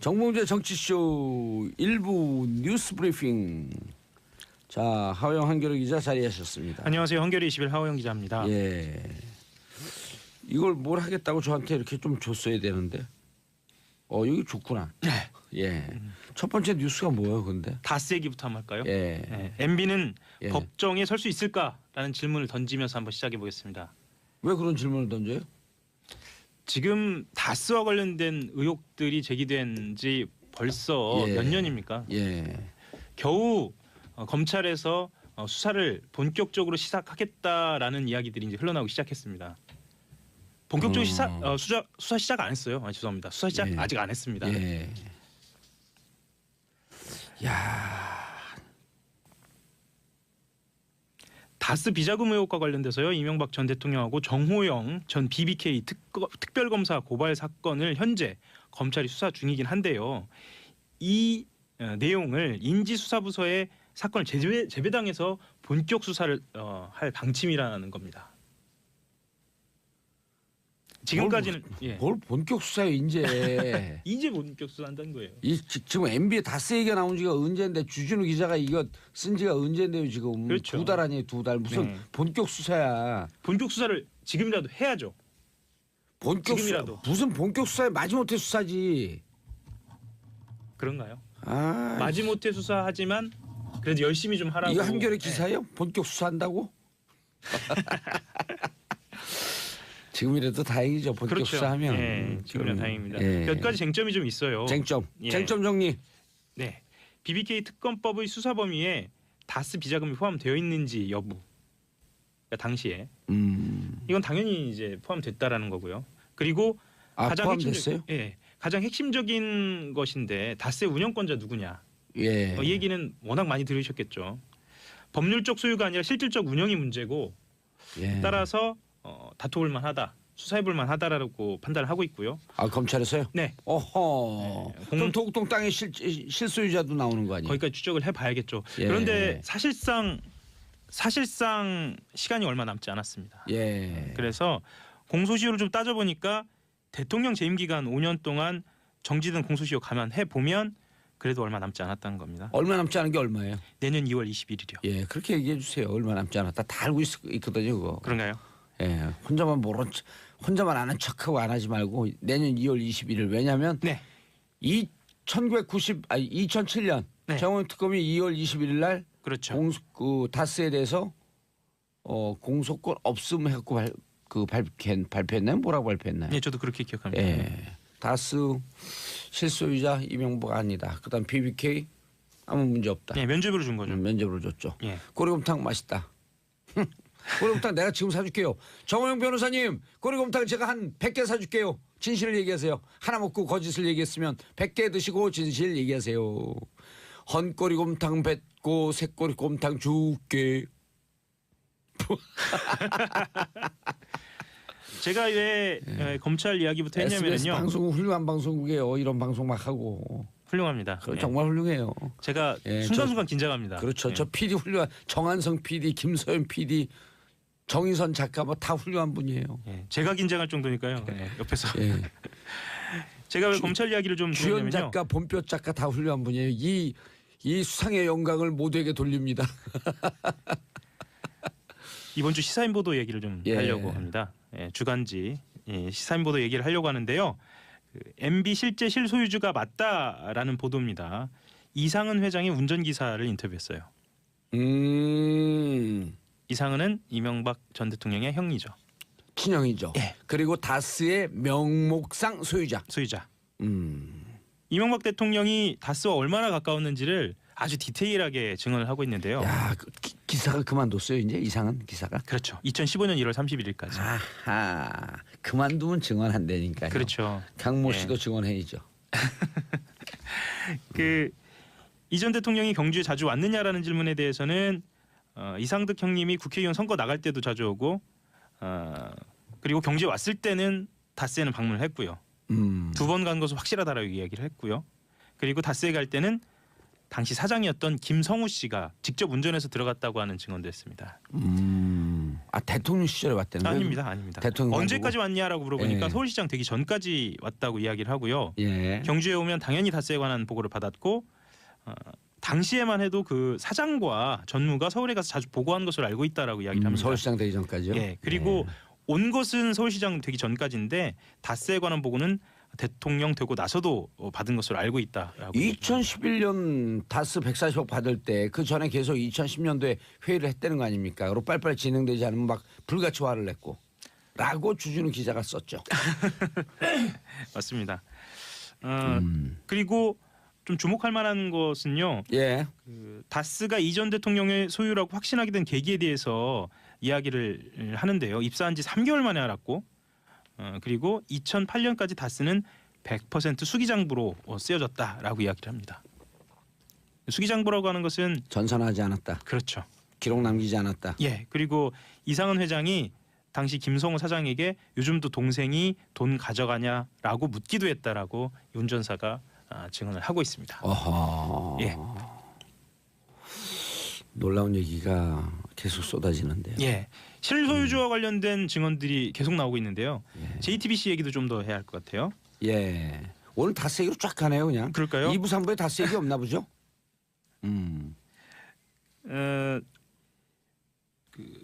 정봉재 정치쇼 1부 뉴스 브리핑. 자, 하호영 한겨레 기자 자리하셨습니다. 안녕하세요. 한겨레 21 하호영 기자입니다. 예. 이걸 뭘 하겠다고 저한테 이렇게 좀 줬어야 되는데. 여기 좋구나. 예. 첫 번째 뉴스가 뭐예요, 근데? 다스 얘기부터 한번 할까요? 예. MB는 예. 법정에 설 수 있을까라는 질문을 던지면서 한번 시작해 보겠습니다. 왜 그런 질문을 던져요? 지금 다스와 관련된 의혹들이 제기된 지 벌써 몇 년입니까? 예. 겨우 검찰에서 수사를 본격적으로 시작하겠다라는 이야기들이 이제 흘러나오기 시작했습니다. 본격적으로 수사 시작 안 했어요. 죄송합니다. 수사 시작 예. 아직 안 했습니다. 예. 야. 다스 비자금 의혹과 관련돼서요. 이명박 전 대통령하고 정호영 전 BBK 특별검사 고발 사건을 현재 검찰이 수사 중이긴 한데요. 이 내용을 인지수사부서에 사건을 재배당해서 본격 수사를 할 방침이라는 겁니다. 지금까지는 뭘 본격 수사요 이제. 이제 본격 수사한다는 거예요. 지금 MB에 다스 얘기가 나온 지가 언제인데 주진우 기자가 이거 쓴 지가 언제인데요 지금. 그렇죠. 2달 아니에요 2달. 무슨 본격 수사야. 본격 수사를 지금이라도 해야죠. 본격 지금이라도. 수사. 무슨 본격 수사야. 마지못해 수사지. 그런가요? 아, 마지못해 수사하지만 그래도 열심히 좀 하라고. 이거 한겨레 기사예요? 본격 수사한다고? 지금이라도 다행이죠. 본격 그렇죠. 수사하면. 예, 지금은 다행입니다. 예. 몇 가지 쟁점이 좀 있어요. 쟁점. 예. 쟁점 정리. 네, BBK 특검법의 수사 범위에 다스 비자금이 포함되어 있는지 여부. 그러니까 당시에 이건 당연히 이제 포함됐다라는 거고요. 그리고 가장 포함됐어요? 가장 핵심적인 것인데 다스의 운영권자 누구냐. 예. 이 얘기는 워낙 많이 들으셨겠죠. 법률적 소유가 아니라 실질적 운영이 문제고 예. 따라서 다퉈볼 만하다, 수사해볼 만하다라고 판단을 하고 있고요. 아, 검찰에서요? 네. 어허. 그럼 도곡동 땅의 실소유자도 나오는 거 아니에요? 거기까지 추적을 해봐야겠죠. 예. 그런데 사실상 시간이 얼마 남지 않았습니다. 예. 그래서 공소시효를 좀 따져보니까 대통령 재임 기간 5년 동안 정지된 공소시효 감안해 보면 그래도 얼마 남지 않았다는 겁니다. 얼마 남지 않은 게 얼마예요? 내년 2월 21일이요. 예, 그렇게 얘기해 주세요. 얼마 남지 않았다. 다 알고 있거든요, 그거. 그런가요? 예, 혼자만 아는 척하고 안 하지 말고 내년 2월 21일. 왜냐하면 네. 2007년 네. 정원 특검이 2월 21일 날 그렇죠. 다스에 대해서 공소권 없음 해갖고 발표했나요? 뭐라고 발표했나요? 네, 저도 그렇게 기억합니다. 예, 다스 실소유자 이명박 아니다. 그다음 BBK 아무 문제 없다. 네, 면죄부를 준 거죠. 면접으로 줬죠. 예. 꼬리곰탕 맛있다. 꼬리곰탕 내가 지금 사줄게요. 정호영 변호사님, 꼬리곰탕 제가 한 100개 사줄게요. 진실을 얘기하세요. 하나 먹고 거짓을 얘기했으면 100개 드시고 진실 얘기하세요. 헌꼬리곰탕 뱉고 새꼬리곰탕 줄게. 제가 왜 검찰 이야기부터 했냐면요. SBS 방송 훌륭한 방송국이에요. 이런 방송 막 하고. 훌륭합니다. 정말 훌륭해요. 제가 예, 순간순간 긴장합니다. 그렇죠. 예. 저 PD 훌륭한 정한성 PD, 김서연 PD, 정인선 작가 뭐 다 훌륭한 분이에요. 예. 제가 긴장할 정도니까요. 예. 옆에서. 예. 제가 왜 검찰 이야기를 좀 주연 드렸냐면요. 작가, 본표 작가 다 훌륭한 분이에요. 이 수상의 영광을 모두에게 돌립니다. 이번 주 시사인 보도 얘기를 좀 예. 하려고 합니다. 주간지 시사인 보도 얘기를 하려고 하는데요. MB 실제 실소유주가 맞다라는 보도입니다. 이상은 회장의 운전기사를 인터뷰했어요. 이상은은 이명박 전 대통령의 형이죠. 친형이죠. 예. 그리고 다스의 명목상 소유자. 이명박 대통령이 다스와 얼마나 가까웠는지를 아주 디테일하게 증언을 하고 있는데요. 야, 기사가 그만뒀어요 이제 이상은 기사가. 그렇죠. 2015년 1월 31일까지. 아하, 그만두면 증언한다니까요. 그렇죠. 강모 씨도 증언해야죠. 이 전 대통령이 경주에 자주 왔느냐라는 질문에 대해서는 이상득 형님이 국회의원 선거 나갈 때도 자주 오고 그리고 경주에 왔을 때는 다스에는 방문을 했고요. 2번 간 것은 확실하다라고 이야기를 했고요. 그리고 다스에 갈 때는 당시 사장이었던 김성우 씨가 직접 운전해서 들어갔다고 하는 증언도 했습니다. 대통령 시절에 왔다는 거예요? 아닙니다, 아닙니다. 대통령 언제까지 왔냐라고 물어보니까 예. 서울시장 되기 전까지 왔다고 이야기를 하고요. 예. 경주에 오면 당연히 다스에 관한 보고를 받았고 당시에만 해도 그 사장과 전무가 서울에 가서 자주 보고한 것으로 알고 있다라고 이야기를 합니다. 서울시장 되기 전까지요? 예, 그리고 온 것은 서울시장 되기 전까지인데 다스에 관한 보고는 대통령 되고 나서도 받은 것으로 알고 있다라고. 2011년 다스 140억 받을 때 그 전에 계속 2010년도에 회의를 했다는 거 아닙니까? 그리고 빨리빨리 진행되지 않으면 막 불같이 화를 냈고 라고 주준우 기자가 썼죠. 맞습니다. 그리고 좀 주목할 만한 것은요. 예. 그 다스가 이전 대통령의 소유라고 확신하게 된 계기에 대해서 이야기를 하는데요. 입사한 지 3개월 만에 알았고 그리고 2008년까지 다스는 100% 수기장부로 쓰여졌다라고 이야기를 합니다. 수기장부라고 하는 것은 전선하지 않았다. 그렇죠. 기록 남기지 않았다. 예. 그리고 이상은 회장이 당시 김성우 사장에게 요즘도 동생이 돈 가져가냐라고 묻기도 했다라고 이 운전사가 증언을 하고 있습니다. 어허. 예. 놀라운 얘기가 계속 쏟아지는데요. 예. 실소유주와 관련된 증언들이 계속 나오고 있는데요. 예. JTBC 얘기도 좀 더 해야 할 것 같아요. 예. 오늘 다스 얘기로 쫙 가네요, 그냥. 그럴까요? 2부 3부에 다스 얘기 없나 보죠?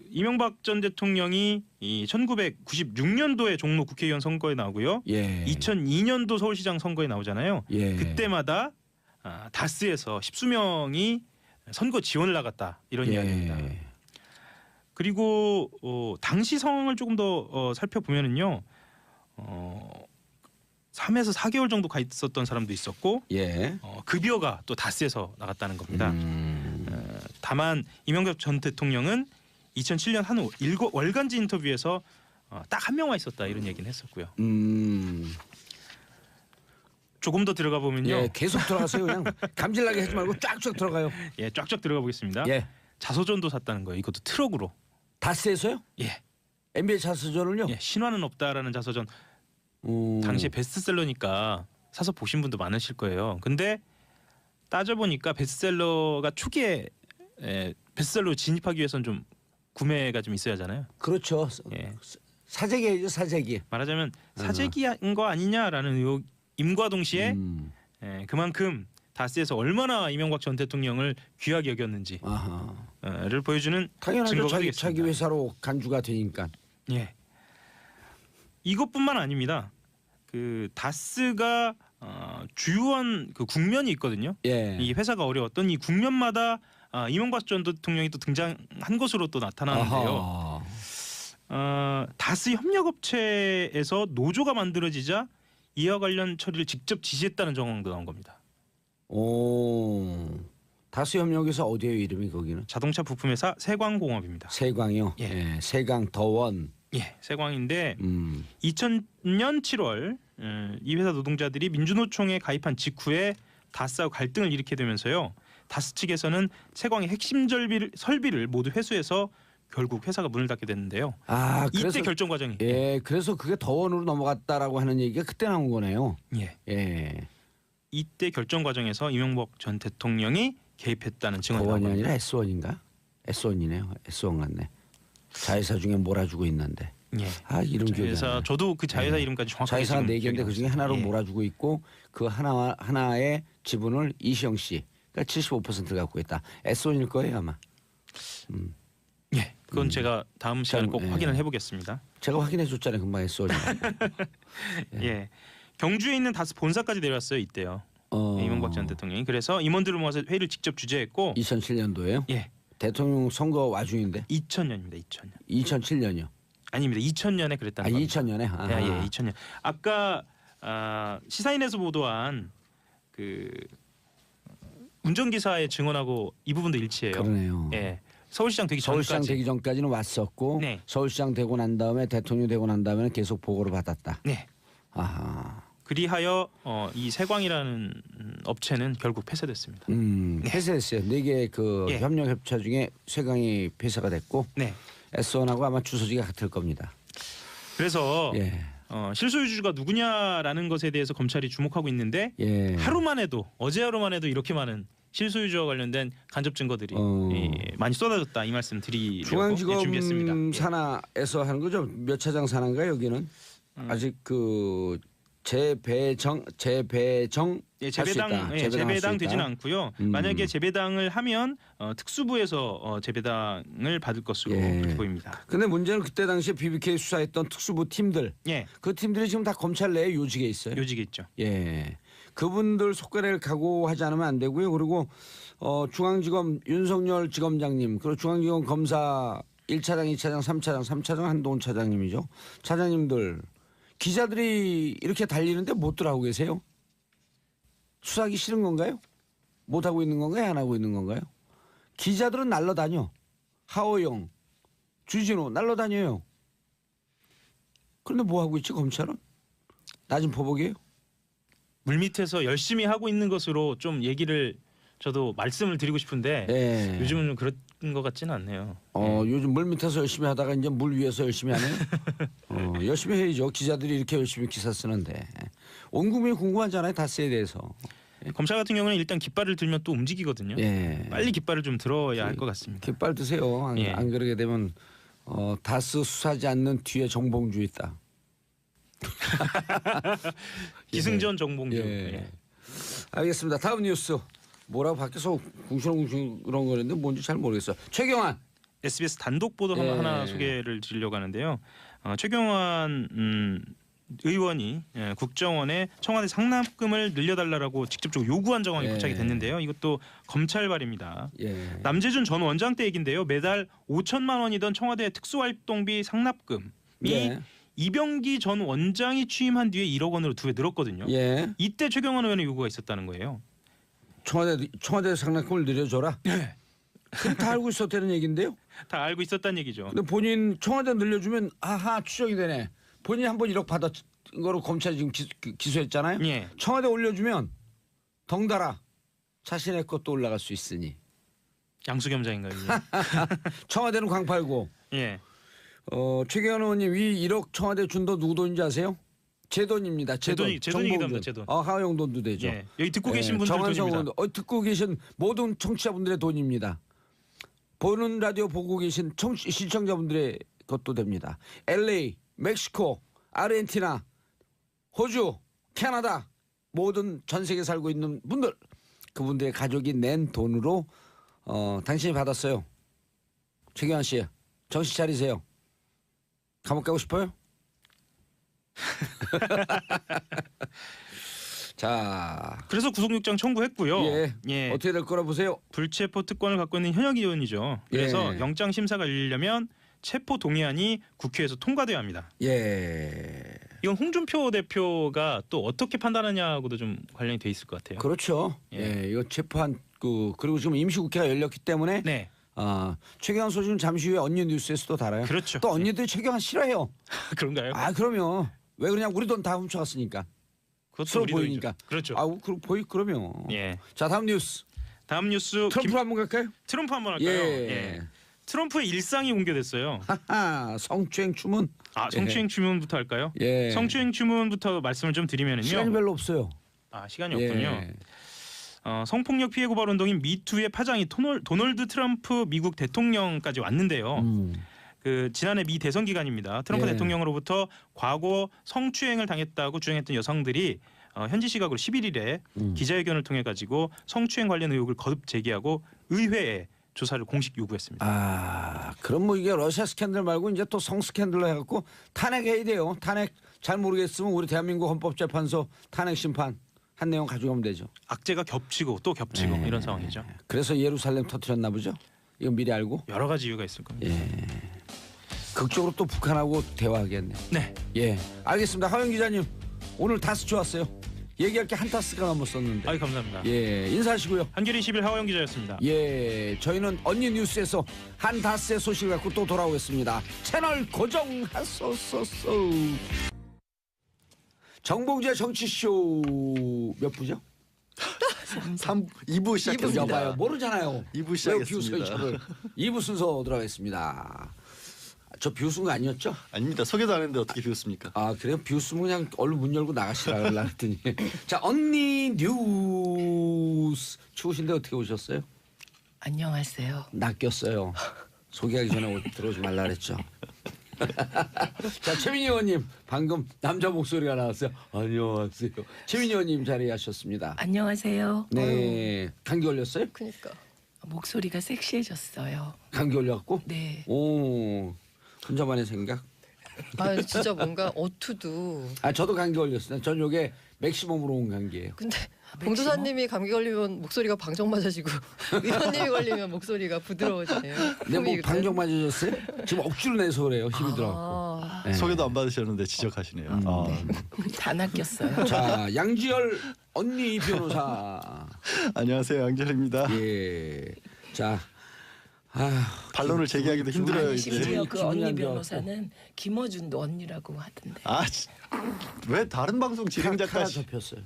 이명박 전 대통령이 이 1996년도에 종로 국회의원 선거에 나오고요. 예. 2002년도 서울시장 선거에 나오잖아요. 예. 그때마다 다스에서 10수명이 선거 지원을 나갔다 이런 예. 이야기입니다. 그리고 당시 상황을 조금 더 살펴보면은요. 3에서 4개월 정도 가 있었던 사람도 있었고 예. 급여가 또 다스에서 나갔다는 겁니다. 다만 이명박 전 대통령은 2007년 한 월간지 인터뷰에서 딱 한 명만 있었다 이런 얘기는 했었고요. 조금 더 들어가 보면요. 예, 계속 들어가세요. 그냥 감질나게 하지 말고 쫙쫙 들어가요. 예, 쫙쫙 들어가 보겠습니다. 예. 자서전도 샀다는 거예요. 이것도 트럭으로. 다스에서요? 예. NBA 자서전을요? 예, 신화는 없다라는 자서전. 당시에 베스트셀러니까 사서 보신 분도 많으실 거예요. 근데 따져보니까 베스트셀러가 초기에 베스트셀러 진입하기 위해서는 좀 구매가 좀 있어야 하잖아요. 그렇죠. 예. 사재기죠, 사재기. 말하자면 사재기인 거 아니냐라는 의혹임과 동시에 그만큼 다스에서 얼마나 이명박 전 대통령을 귀하게 여겼는지를 보여주는 당연하죠. 증거가 자기 되겠습니다. 회사로 간주가 되니까. 예. 이것뿐만 아닙니다. 그 다스가 주요한 그 국면이 있거든요. 예. 이 회사가 어려웠던 이 국면마다 이명박 전 대통령이 또 등장한 것으로 또 나타나는데요. 다스 협력업체에서 노조가 만들어지자 이와 관련 처리를 직접 지시했다는 정황도 나온 겁니다. 오. 다스 협력에서 어디예요, 이름이 거기는? 자동차 부품회사 세광공업입니다. 세광이요. 예. 예. 세광 더원. 예, 세광인데 2000년 2000년 7월 이 회사 노동자들이 민주노총에 가입한 직후에 다스하고 갈등을 일으키게 되면서요. 다스 측에서는 세광의 핵심 설비를 모두 회수해서 결국 회사가 문을 닫게 됐는데요. 그래서 이때 결정 과정이 그래서 그게 더원으로 넘어갔다라고 하는 얘기가 그때 나온 거네요. 예. 예. 이때 결정 과정에서 이명박 전 대통령이 개입했다는 증언이 더원이 나옵니다. 아니라 S1인가? S1이네요. S1 같네. 자회사 중에 몰아주고 있는데. 예. 이름 기억이 안 자회사 나. 저도 그 자회사 이름까지 정확하게 자회사가 지금 4개인데 기억이 그중에 안 하나로 납니다. 몰아주고 있고 그 하나의 지분을 이시영 씨가 75%를 갖고 있다. S1일 거예요 아마. 예. 그건 제가 다음 시간에 꼭 예. 확인을 해보겠습니다. 제가 확인해 줬잖아요. 금방 S1. 예. 경주에 있는 다스 본사까지 내려왔어요 이때요. 이명박 전 대통령이. 그래서 임원들을 모아서 회의를 직접 주재했고 2007년도에요. 예. 대통령 선거 와중인데 2000년입니다. 2000년. 2007년이요. 아닙니다. 2000년에 그랬다는 겁니다. 2000년에. 예, 2000년. 아까 시사인에서 보도한 그 운전기사의 증언하고 이 부분도 일치해요. 그러네요. 예. 서울시장 되기 서울시장 전까지. 되기 전까지는 왔었고 네. 서울시장 되고 난 다음에 대통령 되고 난 다음에는 계속 보고를 받았다. 네. 아하. 그리하여 이 세광이라는 업체는 결국 폐쇄됐습니다. 폐쇄했어요. 4개 그 예. 협력업체 중에 세광이 폐쇄가 됐고 네. S1하고 아마 주소지가 같을 겁니다. 그래서 예. 실소유주가 누구냐라는 것에 대해서 검찰이 주목하고 있는데 예. 하루만 해도 어제 하루만 해도 이렇게 많은 실소유주와 관련된 간접 증거들이 많이 쏟아졌다 이 말씀 드리려고 중앙지검 준비했습니다. 예. 산하에서 하는 거죠. 몇 차장 산하인가요 여기는? 아직 그 재배정 예, 할 수 있다. 재배당 할 수 되지는 있다. 않고요. 만약에 재배당을 하면 특수부에서 재배당을 받을 것으로 예. 보입니다. 근데 문제는 그때 당시에 BBK 수사했던 특수부 팀들 예, 그 팀들이 지금 다 검찰 내에 요직에 있어요. 요직에 있죠. 예. 그분들 속거래를 각오하지 않으면 안 되고요. 그리고 중앙지검 윤석열 지검장님 그리고 중앙지검 검사 1차장, 2차장, 3차장 한동훈 차장님이죠. 차장님들 기자들이 이렇게 달리는데 못들 하고 계세요? 수사하기 싫은 건가요? 못 하고 있는 건가요? 안 하고 있는 건가요? 기자들은 날라다녀. 하호영, 주진우 날라다녀요. 그런데 뭐 하고 있지 검찰은? 낮은 포복이에요? 물밑에서 열심히 하고 있는 것으로 좀 얘기를 저도 말씀을 드리고 싶은데 예. 요즘은 좀 그런 것 같지는 않네요. 요즘 물 밑에서 열심히 하다가 이제 물 위에서 열심히 하네요. 열심히 해야죠. 기자들이 이렇게 열심히 기사 쓰는데 온 국민이 궁금하잖아요. 다스에 대해서. 검찰 같은 경우는 일단 깃발을 들면 또 움직이거든요. 예. 빨리 깃발을 좀 들어야 할 것 같습니다. 깃발 드세요. 안, 예. 안 그러게 되면 다스 수사하지 않는 뒤에 정봉주 있다. 기승전 정봉주. 예. 예. 알겠습니다. 다음 뉴스. 뭐라고 밖에서 궁시렁궁시렁 그런 거는데 뭔지 잘 모르겠어요. 최경환. SBS 단독 보도 예. 하나 소개를 드리려고 하는데요. 최경환 의원이 국정원에 청와대 상납금을 늘려달라고 직접적으로 요구한 정황이 예. 포착이 됐는데요. 이것도 검찰발입니다. 예. 남재준 전 원장 때 얘긴데요. 매달 5천만 원이던 청와대 특수활동비 상납금이 예. 이병기 전 원장이 취임한 뒤에 1억 원으로 2배 늘었거든요. 예. 이때 최경환 의원의 요구가 있었다는 거예요. 청와대 상납금을 늘려줘라. 네. 그럼 다 알고 있었다는 얘기인데요. 다 알고 있었다는 얘기죠. 근데 본인 청와대 늘려주면 아하 추정이 되네. 본인이 한 번 1억 받았 거로 검찰이 지금 기소했잖아요. 예. 청와대 올려주면 덩달아 자신의 것도 올라갈 수 있으니. 양수겸장인가요? 청와대는 광팔고 예. 최경환 의원님 이 1억 청와대 준 돈 누구 돈인지 아세요? 제 돈입니다. 제 돈. 제 돈이기도 합니다. 제 돈. 하호영 돈도 되죠. 예. 여기 듣고 계신 분들 정한성 돈입니다. 의원도 듣고 계신 모든 청취자분들의 돈입니다. 보는 라디오 보고 계신 시청자분들의 것도 됩니다. LA, 멕시코, 아르헨티나, 호주, 캐나다 모든 전 세계 살고 있는 분들 그분들의 가족이 낸 돈으로 당신이 받았어요. 최경환 씨 정신 차리세요. 감옥 가고 싶어요? 자, 그래서 구속영장 청구했고요. 예. 어떻게 될 거라 보세요? 불체포 특권을 갖고 있는 현역 의원이죠. 그래서 예. 영장 심사가 열리려면 체포 동의안이 국회에서 통과돼야 합니다. 예. 이건 홍준표 대표가 또 어떻게 판단하냐고도 좀 관련이 돼 있을 것 같아요. 그렇죠. 예. 이거 체포한 그리고 지금 임시국회가 열렸기 때문에 네, 최경환 소식은 잠시 후에 언니 뉴스에서도 달아요. 그렇죠. 또 언니들이 최경환 싫어해요. 그런가요? 그러면 왜 그러냐 우리 돈 다 훔쳐갔으니까. 그것도 서로 우리 보이니까. 돈이죠. 그렇죠. 그러면. 예. 자 다음 뉴스. 다음 뉴스 트럼프 한번 갈까요? 트럼프 한번 할까요? 예. 트럼프의 일상이 공개됐어요. 하하 성추행 추문. 성추행 추문부터 할까요? 예. 성추행 추문부터 말씀을 좀 드리면은요. 시간이 별로 없어요. 시간이 없군요. 예. 성폭력 피해 고발 운동인 미투의 파장이 도널드 트럼프 미국 대통령까지 왔는데요. 그 지난해 미 대선 기간입니다. 트럼프 예. 대통령으로부터 과거 성추행을 당했다고 주장했던 여성들이 현지 시각으로 11일에 기자회견을 통해 가지고 성추행 관련 의혹을 거듭 제기하고 의회에 조사를 공식 요구했습니다. 그럼 뭐 이게 러시아 스캔들 말고 이제 또 성 스캔들로 해갖고 탄핵해야 돼요. 탄핵 잘 모르겠으면 우리 대한민국 헌법재판소 탄핵 심판 한 내용 가져오면 되죠. 악재가 겹치고 또 겹치고 네. 이런 상황이죠. 그래서 예루살렘 터뜨렸나 보죠. 이건 미리 알고. 여러 가지 이유가 있을 겁니다. 극적으로 또 북한하고 대화하겠네. 네. 예, 알겠습니다. 하영 기자님 오늘 다스 좋았어요. 얘기할 게 한 타스가 넘었었는데. 감사합니다. 예, 인사하시고요. 한겨레 21 하호영 기자였습니다. 예, 저희는 언니 뉴스에서 한 다스의 소식을 갖고 또 돌아오겠습니다. 채널 고정하소서. 정봉주의 정치쇼 몇 부죠? 2부 시작했습니다. 여봐요, 모르잖아요. 2부 시작했습니다. 2부 순서 들어가겠습니다. 저 비웃은 거 아니었죠? 아닙니다. 소개도 안 했는데 어떻게 비웃습니까? 그래요? 비웃으면 그냥 얼른 문 열고 나가시라 그랬더니 자 언니 뉴스 추우신데 어떻게 오셨어요? 안녕하세요. 낚였어요. 소개하기 전에 들어오지 말라 그랬죠. 자, 최민희 의원님 방금 남자 목소리가 나왔어요. 안녕하세요. 최민희 의원님 자리하셨습니다. 안녕하세요. 네, 감기 걸렸어요? 그니까. 목소리가 섹시해졌어요. 감기 걸려갖고? 네. 오, 혼자만의 생각? 아 진짜 뭔가 어투도. 아, 저도 감기 걸렸어요. 전 요게 맥시멈으로 온 감기예요. 근데 봉도사님이 감기 걸리면 목소리가 방정 맞아지고 위원님이 걸리면 목소리가 부드러워지네요. 근데 뭐 방정 맞으셨어요? 지금 억지로 내서 그래요. 힘이 들어갖고. 아, 네. 소개도 안 받으셨는데 지적하시네요. 아. 다 낚였어요. 자, 양지열 언니 변호사. 안녕하세요, 양철입니다. 예. 자, 반론을 제기하기도 힘들어요 아니, 이제. 심지어 그 기분이 언니 안 좋아갖고. 변호사는 김어준도 언니라고 하던데. 왜 다른 방송 진행 카라 작가시? 접혔어요.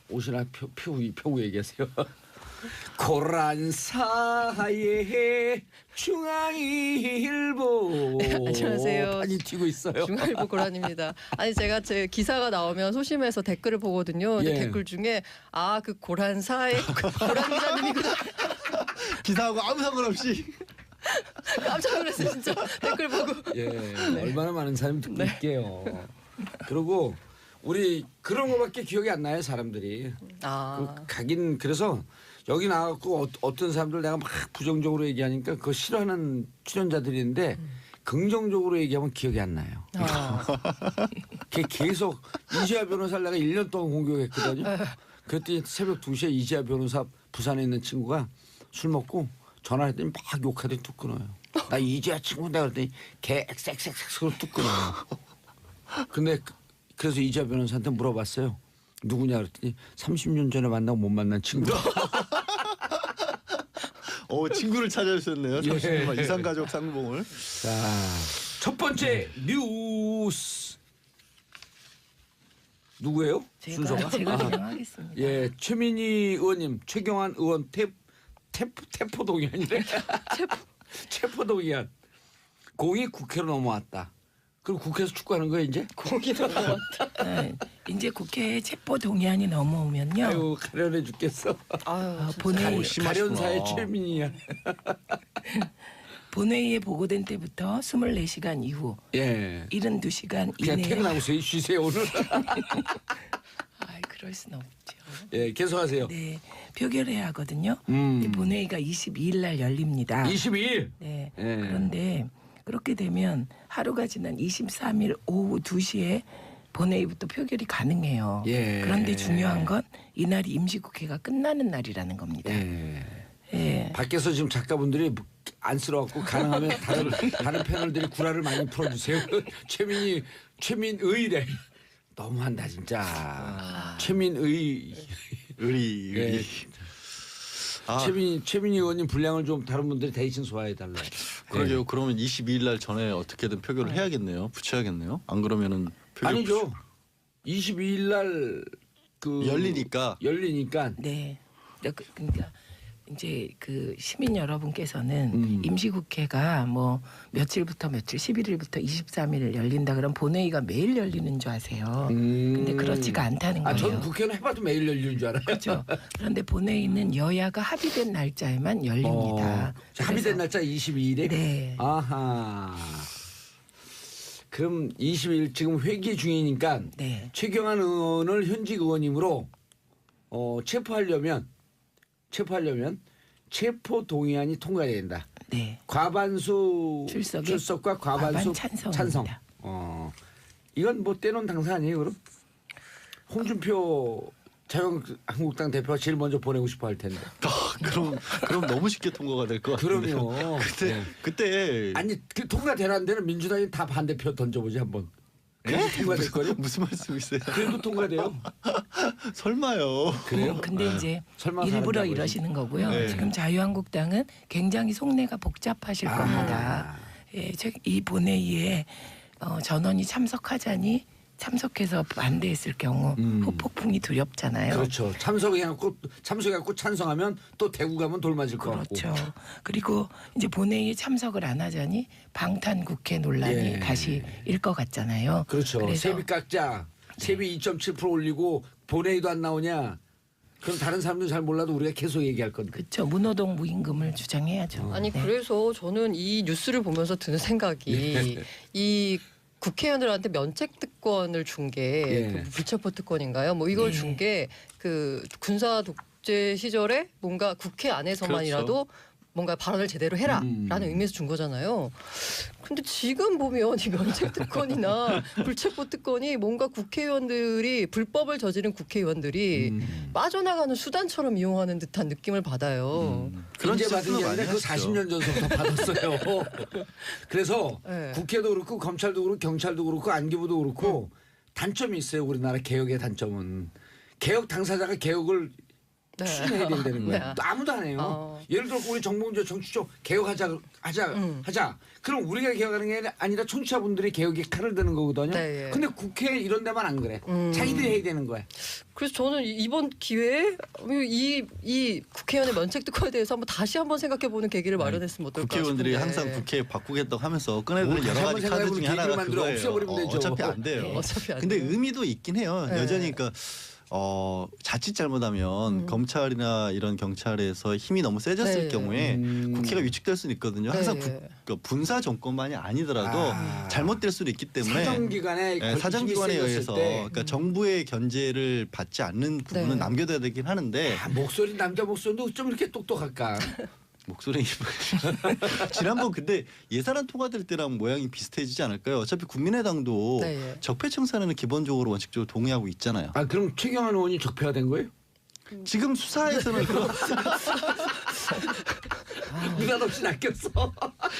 옷이나 펴고 얘기하세요. 고란사의 중앙일보. 안녕하세요. 판이 튀고 있어요. 중앙일보 고란입니다. 아니 제가 제 기사가 나오면 소심해서 댓글을 보거든요. 근데 예. 댓글 중에 아 그 고란사의 고란 기자님이구나. 기사하고 아무 상관없이. 깜짝 놀랐어요 진짜 댓글 보고. 예, 얼마나 많은 사람이 듣고 있게요. 그리고 우리 그런 거밖에 기억이 안 나요, 사람들이. 아 가긴 그래서 여기 나왔고 어떤 사람들 내가 막 부정적으로 얘기하니까 그거 싫어하는 출연자들인데 긍정적으로 얘기하면 기억이 안 나요. 걔 계속 이지아 변호사를 내가 1년 동안 공격했거든요. 그랬더니 새벽 2시에 이지아 변호사 부산에 있는 친구가 술 먹고 전화했더니 막 욕하더니 뚝 끊어요. 나 이지아 친구인데 그랬더니 걔 엑색색색 소리 뚝 끊어요. 근데 그래서 이지아 변호사한테 물어봤어요. 누구냐 그랬더니 30년 전에 만나고 못 만난 친구. 친구를 찾아주셨네요. 예. 잠시만 이상가족 상봉을. 자, 첫 번째 뉴스 누구예요? 순서가? 제가 아, 진행하겠습니다. 예, 최민희 의원님, 최경환 의원 태포동의안이래. 체포동의안. 공이 국회로 넘어왔다. 그럼 국회에서 축구하는 거예요 이제? 고기도 먹었다. 네, 이제 국회에 체포 동의안이 넘어오면요. 아유 가련해 죽겠어. 아유 본회의 가련사의 최민희야. 본회의에 보고된 때부터 24시간 이후 예. 72시간 그냥 이내에 퇴근하고 쉬세요 오늘. 그럴 순 없죠. 예, 계속하세요. 네, 표결해야 하거든요. 음. 이 본회의가 22일 날 열립니다. 22일. 네. 예. 그런데 그렇게 되면 하루가 지난 23일 오후 2시에 본회의부터 표결이 가능해요. 예. 그런데 중요한 건 이날이 임시국회가 끝나는 날이라는 겁니다. 예. 예. 밖에서 지금 작가분들이 안쓰러웠고 가능하면 다른 패널들이 구라를 많이 풀어주세요. 최민의래. 너무한다 진짜. 최민의. 의리. 예. 최민희 의원님 분량을 좀 다른 분들이 대신 소화해 달라. 그러게요. 그러면 22일 날 전에 어떻게든 표결을 해야겠네요. 붙여야겠네요. 안 그러면은 표결 아니죠. 22일 날 그 열리니까. 네. 그러니까 이제 그 시민 여러분께서는 임시국회가 뭐 며칠부터 며칠 11일부터 23일 열린다 그러면 본회의가 매일 열리는 줄 아세요. 근데 그렇지가 않다는 거예요. 저는 국회는 해봐도 매일 열리는 줄 알아요. 그렇죠. 그런데 본회의는 여야가 합의된 날짜에만 열립니다. 자, 합의된 날짜 22일에? 네. 아하. 그럼 22일 지금 회기 중이니까 네. 최경환 의원을 현직 의원님으로 체포하려면 체포 동의안이 통과해야 된다. 네. 과반수 출석과 과반수 과반 찬성. 찬성입니다. 이건 뭐 떼놓은 당사 아니에요, 그럼? 홍준표 자유한국당 대표가 제일 먼저 보내고 싶어 할 텐데. 그럼 너무 쉽게 통과가 될 것 같은데요. 그럼요. 네. 그때 아니 그 통과되라는 데는 민주당이 다 반대표 던져보지 한번. 그래도 통과될 거요? 무슨 말씀이세요? 그래도 통과돼요. 설마요. 그래요? 근데 이제 설마 일부러 사는다고요? 이러시는 거고요. 네. 지금 자유한국당은 굉장히 속내가 복잡하실 겁니다. 예, 이 본회의에 전원이 참석해서 반대했을 경우 후폭풍이 두렵잖아요. 그렇죠. 참석해갖고 찬성하면 또 대구 가면 돌 맞을 것 같고. 그렇죠. 그리고 이제 본회의에 참석을 안 하자니 방탄국회 논란이 예. 다시 일 것 같잖아요. 그렇죠. 그래서 세비 깎자. 세비 2.7% 올리고 본회의도 안 나오냐. 그럼 다른 사람들 잘 몰라도 우리가 계속 얘기할 건데. 그렇죠. 무노동 무임금을 주장해야죠. 아니 네. 그래서 저는 이 뉴스를 보면서 드는 생각이 이 국회의원들한테 면책 특권을 준 게 예. 불체포 특권인가요? 뭐 이걸 네. 준 게 그 군사 독재 시절에 뭔가 국회 안에서만이라도 뭔가 발언을 제대로 해라라는 의미에서 준 거잖아요. 근데 지금 보면 이 면책 특권이나 불체포 특권이 뭔가 국회의원들이 불법을 저지른 국회의원들이 빠져나가는 수단처럼 이용하는 듯한 느낌을 받아요. 그런 이제 받은 짓을 게 많이 아니라 그 하시죠. 40년 전부터 받았어요. 그래서 네. 국회도 그렇고 검찰도 그렇고 경찰도 그렇고 안기부도 그렇고 단점이 있어요. 우리나라 개혁의 단점은 개혁 당사자가 개혁을 네. 추진해야 된다는 거예요. 네. 또 아무도 안 해요. 예를 들어 우리 정봉주 정치적 개혁하자 하자. 그럼 우리가 개혁하는 게 아니라 청취자분들이 개혁에 칼을 드는 거거든요. 네, 예. 근데 국회 이런 데만 안 그래. 자기들이 해야 되는 거야. 그래서 저는 이번 기회에 이 국회의원의 면책 특권에 대해서 다시 한번 생각해보는 계기를 마련했으면 어떨까 국회의원들이 싶은데. 항상 국회 바꾸겠다고 하면서 꺼내드는 뭐 여러 다시 가지 한번 카드 중에 생각해보는 하나가 계기를 만들어 그거예요. 없애버리면 되죠. 어차피 안 돼요. 어차피 안 근데 돼요. 의미도 있긴 해요. 네. 여전히 그러니까 자칫 잘못하면 검찰이나 이런 경찰에서 힘이 너무 세졌을 네. 경우에 국회가 위축될 수는 있거든요. 항상 네. 그 분사 정권만이 아니더라도 잘못될 수도 있기 때문에 사정기관에 사정기관에 힘이 의해서 세졌을 때 그러니까 정부의 견제를 받지 않는 부분은 네. 남겨둬야 되긴 하는데 목소리 남자 목소리도 좀 이렇게 똑똑할까? 목소리 지난번 근데 예산안 통과될 때랑 모양이 비슷해지지 않을까요? 어차피 국민의당도 네, 예. 적폐청산에는 기본적으로 원칙적으로 동의하고 있잖아요. 아 그럼 최경환 의원이 적폐화된 거예요? 지금 수사에서는 그런 느닷없이 낚였어.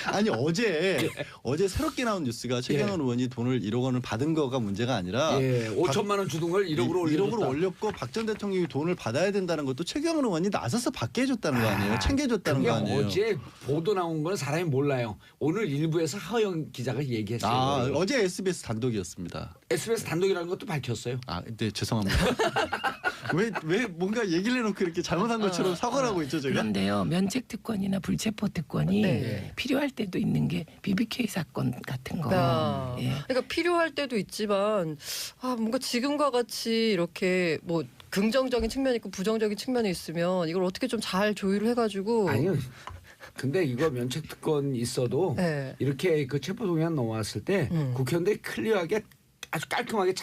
아니 어제 새롭게 나온 뉴스가 최경환 의원이 돈을 1억 원을 받은 거가 문제가 아니라 예, 5천만 원 주던 걸 1억으로 올렸다. 1억으로 올렸고 박 전 대통령이 돈을 받아야 된다는 것도 최경환 의원이 나서서 받게 해줬다는 거 아니에요? 챙겨줬다는 그게 거 아니에요? 어제 보도 나온 건 사람이 몰라요. 오늘 일부에서 하영 기자가 얘기했어요. 아 어제 SBS 단독이었습니다. SBS 단독이라는 것도 밝혔어요. 아, 네 죄송합니다. 왜 뭔가 얘기를 해놓고 이렇게 잘못한 것처럼 사과를 하고 있죠 제가? 그런데요, 면책 특권이나 불체포 특권이 네. 필요할 때도 있는 게 BBK 사건 같은 거. 아, 예. 그러니까 필요할 때도 있지만 뭔가 지금과 같이 이렇게 뭐 긍정적인 측면이 있고 부정적인 측면이 있으면 이걸 어떻게 좀 잘 조율을 해가지고 아니요. 근데 이거 면책 특권 있어도 네. 이렇게 그 체포 동의안 넘어왔을 때 국회의원들이 클리어하게 아주 깔끔하게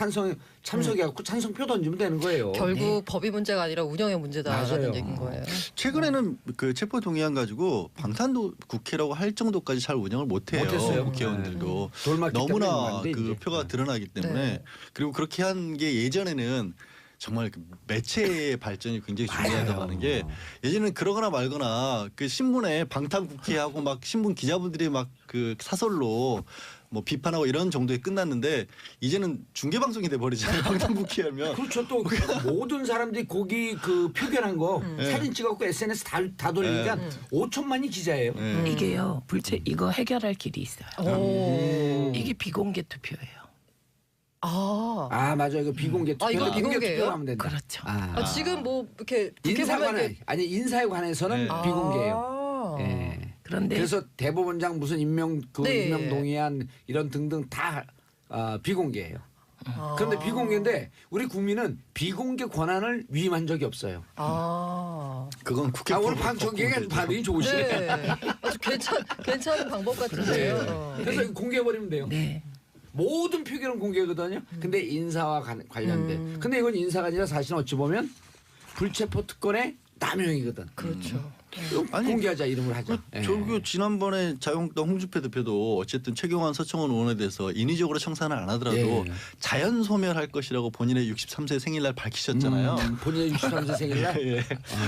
참석해갖고 찬성표 던지면 되는 거예요. 결국 법이 문제가 아니라 운영의 문제다라는 맞아요. 얘기인 거예요. 최근에는 그 체포 동의안 가지고 방탄도 국회라고 할 정도까지 잘 운영을 못해요. 못했어요. 국회의원들도 돌맞기 때문에 너무나 안 돼, 그 이제. 표가 드러나기 때문에 네. 그리고 그렇게 한 게 예전에는 정말 그 매체의 발전이 굉장히 중요하다고 하는 게 예전에는 그러거나 말거나 그 신문에 방탄 국회하고 막 신문 기자분들이 막 그 사설로 뭐 비판하고 이런 정도에 끝났는데 이제는 중계 방송이 돼 버리잖아요. 방탄 국회하면 그렇죠. 또 모든 사람들이 거기 그 표결한 거 사진 찍었고 SNS 다 돌리니까 5천만이 기자예요. 네. 이게요, 이거 해결할 길이 있어요. 오. 이게 비공개 투표예요. 아 맞아요. 이거 비공개 투표. 이거 공개 비공개예요? 투표하면 된다. 그렇죠. 지금 뭐 이렇게 국회 보면 인사관에 이렇게 아니 인사에 관해서는 네. 비공개예요. 예. 그런데 그래서 대법원장 무슨 임명 네. 임명 동의안 이런 등등 다 비공개예요. 그런데 비공개인데 우리 국민은 비공개 권한을 위임한 적이 없어요. 그건 국회 오늘 법으로 방청객이 바꾸면 되죠. 반응이 좋으시네. 네. 아주 괜찮은 방법 같은데요. 그래서 이거 공개해버리면 돼요. 네. 모든 표결은 공개거든요. 근데 인사와 관련된. 근데 이건 인사가 아니라 사실은 어찌 보면 불체포 특권의 남용이거든. 그렇죠. 이거 아니, 공개하자 이름을 하자. 예. 저기 지난번에 자유한국당 홍준표 대표도 어쨌든 최경환 서청원 의원에 대해서 인위적으로 청산을 안 하더라도 예. 자연 소멸할 것이라고 본인의 63세 생일날 밝히셨잖아요. 본인의 63세 생일날. 예.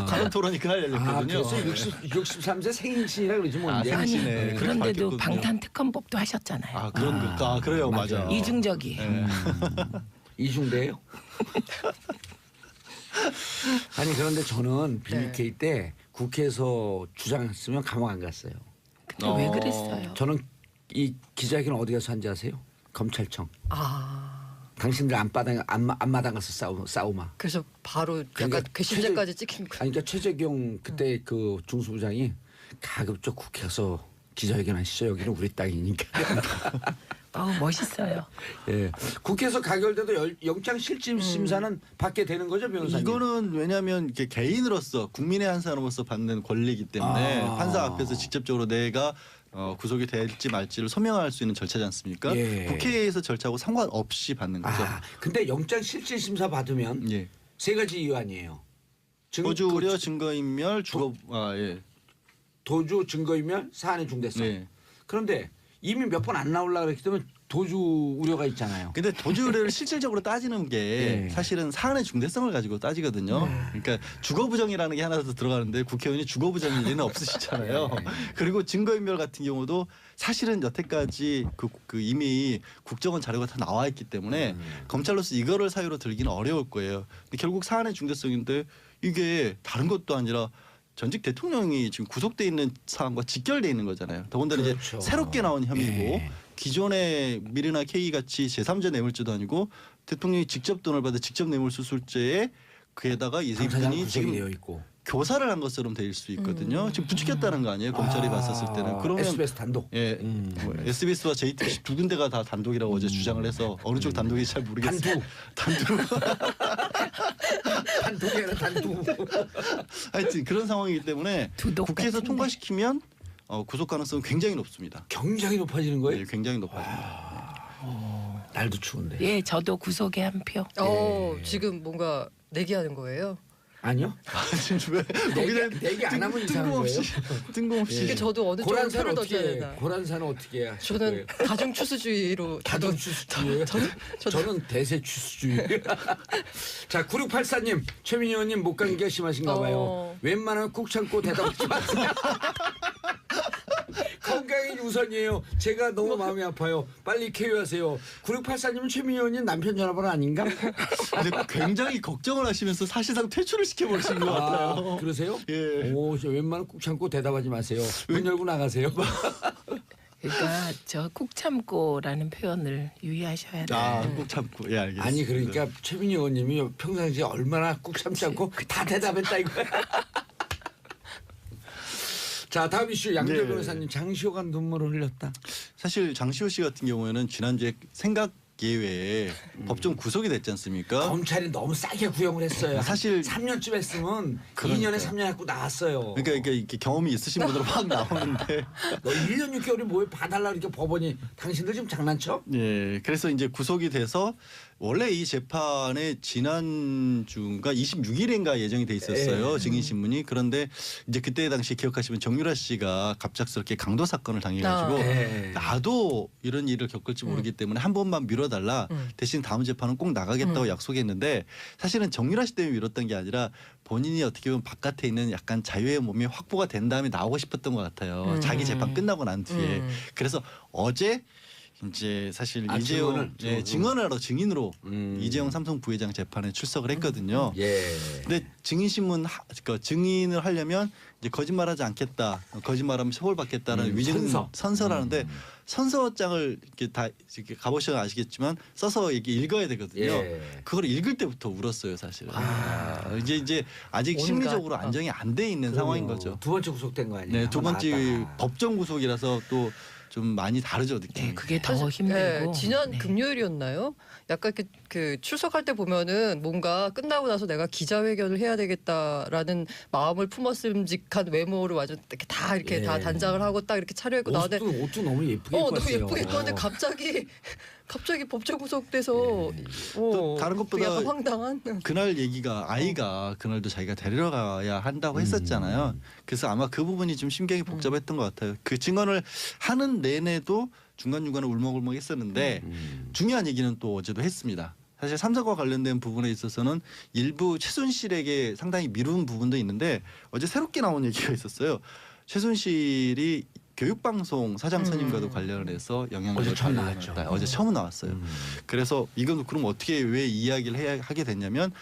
가론 토론이 그날 열렸거든요. 그래서 63세 생일이라 그러지 뭐 아, 이제. 생일이네. 아니, 그렇게 그런데도 밝혔거든요. 방탄특검법도 하셨잖아요. 아 그래요 맞아요. 이중적이에요. 예. 이중대예요. 아니 그런데 저는 BBK 때 국회에서 주장했으면 감옥 안 갔어요. 근데 왜 그랬어요? 저는 이 기자회견 어디 가서 한지 아세요? 검찰청. 당신들 앞마당 가서 싸우마. 그래서 바로 약간 그러니까 괘씸죄까지 찍힌 거. 아니 그러니까 최재경 그때 그 중수부장이 가급적 국회 가서 기자회견 하시죠. 여기는 우리 땅이니까. 멋있어요. 예. 국회에서 가결돼도 영장 실질 심사는 받게 되는 거죠, 변호사님? 이거는 왜냐하면 이게 개인으로서 국민의 한 사람으로서 받는 권리이기 때문에 아. 판사 앞에서 직접적으로 내가 구속이 될지 말지를 소명할 수 있는 절차지 않습니까? 예. 국회에서 절차하고 상관없이 받는 거죠. 근데 영장 실질 심사 받으면 예. 세 가지 이유 아니에요. 도주 우려, 증거인멸, 주거 예. 도주, 증거인멸, 사안의 중대성. 네. 그런데 이미 몇 번 안 나오려고 그랬기 때문에 도주 우려가 있잖아요. 근데 도주 우려를 실질적으로 따지는 게 예. 사실은 사안의 중대성을 가지고 따지거든요. 그러니까 주거 부정이라는 게 하나 더 들어가는데 국회의원이 주거 부정일 리는 없으시잖아요. 그리고 증거인멸 같은 경우도 사실은 여태까지 그 이미 국정원 자료가 다 나와 있기 때문에 검찰로서 이거를 사유로 들기는 어려울 거예요. 근데 결국 사안의 중대성인데 이게 다른 것도 아니라 전직 대통령이 지금 구속돼 있는 사안과 직결돼 있는 거잖아요. 더군다나 그렇죠. 이제 새롭게 나온 혐의고 예. 기존의 미르나 K 같이 제3자 뇌물죄도 아니고 대통령이 직접 돈을 받아 직접 뇌물수수죄에 그에다가 이 당사자가 분이 구속이 지금 되어 있고 교사를 한 것처럼 될 수 있거든요. 지금 부추겼다는 거 아니에요? 검찰이 봤었을 때는. 그러면 SBS 단독. 예, 뭐 SBS와 JTBC 두 군데가 다 단독이라고 어제 주장을 해서 어느 쪽 단독인지 잘 모르겠어요. 단독. 단독이 아니라 단독. 하여튼 그런 상황이기 때문에 두독 국회에서 같은데. 통과시키면 구속 가능성은 굉장히 높습니다. 굉장히 높아지는 거예요? 네, 굉장히 높아집니다. 날도 추운데. 예, 저도 구속에 한 표. 지금 뭔가 내기하는 거예요. 아니요? 지금 왜 내기 안 하면 이상한 거예요? 뜬금없이 이게 저도 어느 쪽으로 고란사는 표를 어떻게 던져야 해? 되나. 고란사는 어떻게 해야? 저는 다중 추수주의로 다중 추수주의. 저는 대세 추수주의. 자, 9684님, 최민희 의원님 목감기가 심하신가 봐요. 웬만하면 꾹 참고 대답하지 마세요. 건강이 우선이에요. 제가 너무 마음이 아파요. 빨리 쾌유하세요. 9684님은 최민희 의원님 남편 전화번호 아닌가? 근데 굉장히 걱정을 하시면서 사실상 퇴출을 시켜버리신 것 같아요. 그러세요? 예. 오, 저 웬만하면 꾹 참고 대답하지 마세요. 문 열고 나가세요. 그러니까 저 꾹 참고라는 표현을 유의하셔야 돼요. 꼭 참고. 예, 알겠습니다. 아니 그러니까 최민희 의원님이 평상시에 얼마나 꾹 참지 않고 다 대답했다 이거야. 자, 다음 이슈 양재 네. 변호사님, 장시호가 눈물을 흘렸다. 사실 장시호 씨 같은 경우에는 지난주에 생각 예외에 법정 구속이 됐지 않습니까? 검찰이 너무 싸게 구형을 했어요. 사실 3년쯤 했으면 그러니까요. 2년에 3년 했고 나왔어요. 그러니까 이게 경험이 있으신 분들은 막 나오는데 너 1년 6개월이 뭐에 봐달라 이렇게 법원이 당신들 지금 장난쳐? 예, 그래서 이제 구속이 돼서 원래 이 재판에 지난주인가 26일인가 예정이 돼 있었어요. 증인 신문이. 그런데 이제 그때 당시 기억하시면 정유라 씨가 갑작스럽게 강도 사건을 당해가지고 네. 나도 이런 일을 겪을지 모르기 때문에 한 번만 미뤄달라. 대신 다음 재판은 꼭 나가겠다고 약속했는데 사실은 정유라 씨 때문에 미뤘던 게 아니라 본인이 어떻게 보면 바깥에 있는 약간 자유의 몸이 확보가 된 다음에 나오고 싶었던 것 같아요. 자기 재판 끝나고 난 뒤에. 그래서 어제 이제 사실 이재용 증언을 하러 증인으로 이재용 삼성 부회장 재판에 출석을 했거든요. 예. 근데 증인 신문 그러니까 증인을 하려면 이제 거짓말하지 않겠다, 거짓말하면 처벌받겠다는 위증 선서라는데 선서장을 이렇게 다 이렇게 가보시면 아시겠지만 써서 이렇게 읽어야 되거든요. 예. 그걸 읽을 때부터 울었어요, 사실은. 이제 아직 온갖. 심리적으로 안정이 안 돼 있는 상황인 거죠. 두 번째 구속된 거 아니에요? 네, 두 번째 맞다. 법정 구속이라서 또 좀 많이 다르죠, 느낌이. 네, 그게 더 사실, 힘들고. 지난 네. 금요일이었나요? 약간 그 출석할 때 보면은 뭔가 끝나고 나서 내가 기자회견을 해야 되겠다라는 마음을 품었음직한 외모를 완전 이렇게 다 이렇게 예. 다 단장을 하고 딱 이렇게 차려입고 나왔는데 옷도 너무 예쁘게 입고 너무 왔어요. 예쁘게 입었는데 갑자기 법정 구속돼서 또 다른 것보다 약간 황당한. 그날 얘기가 아이가 그날도 자기가 데리러 가야 한다고 했었잖아요. 그래서 아마 그 부분이 좀 심경이 복잡했던 것 같아요. 그 증언을 하는 내내도 중간중간에 울먹울먹 했었는데 중요한 얘기는 또 어제도 했습니다. 사실 삼성과 관련된 부분에 있어서는 일부 최순실에게 상당히 미룬 부분도 있는데 어제 새롭게 나온 얘기가 있었어요. 최순실이 교육방송 사장 선임과도 관련해서 영향력을 어제 처음 발휘했다. 나왔죠. 어제 처음 나왔어요. 그래서 이건 그럼 어떻게 왜 이 이야기를 하게 됐냐면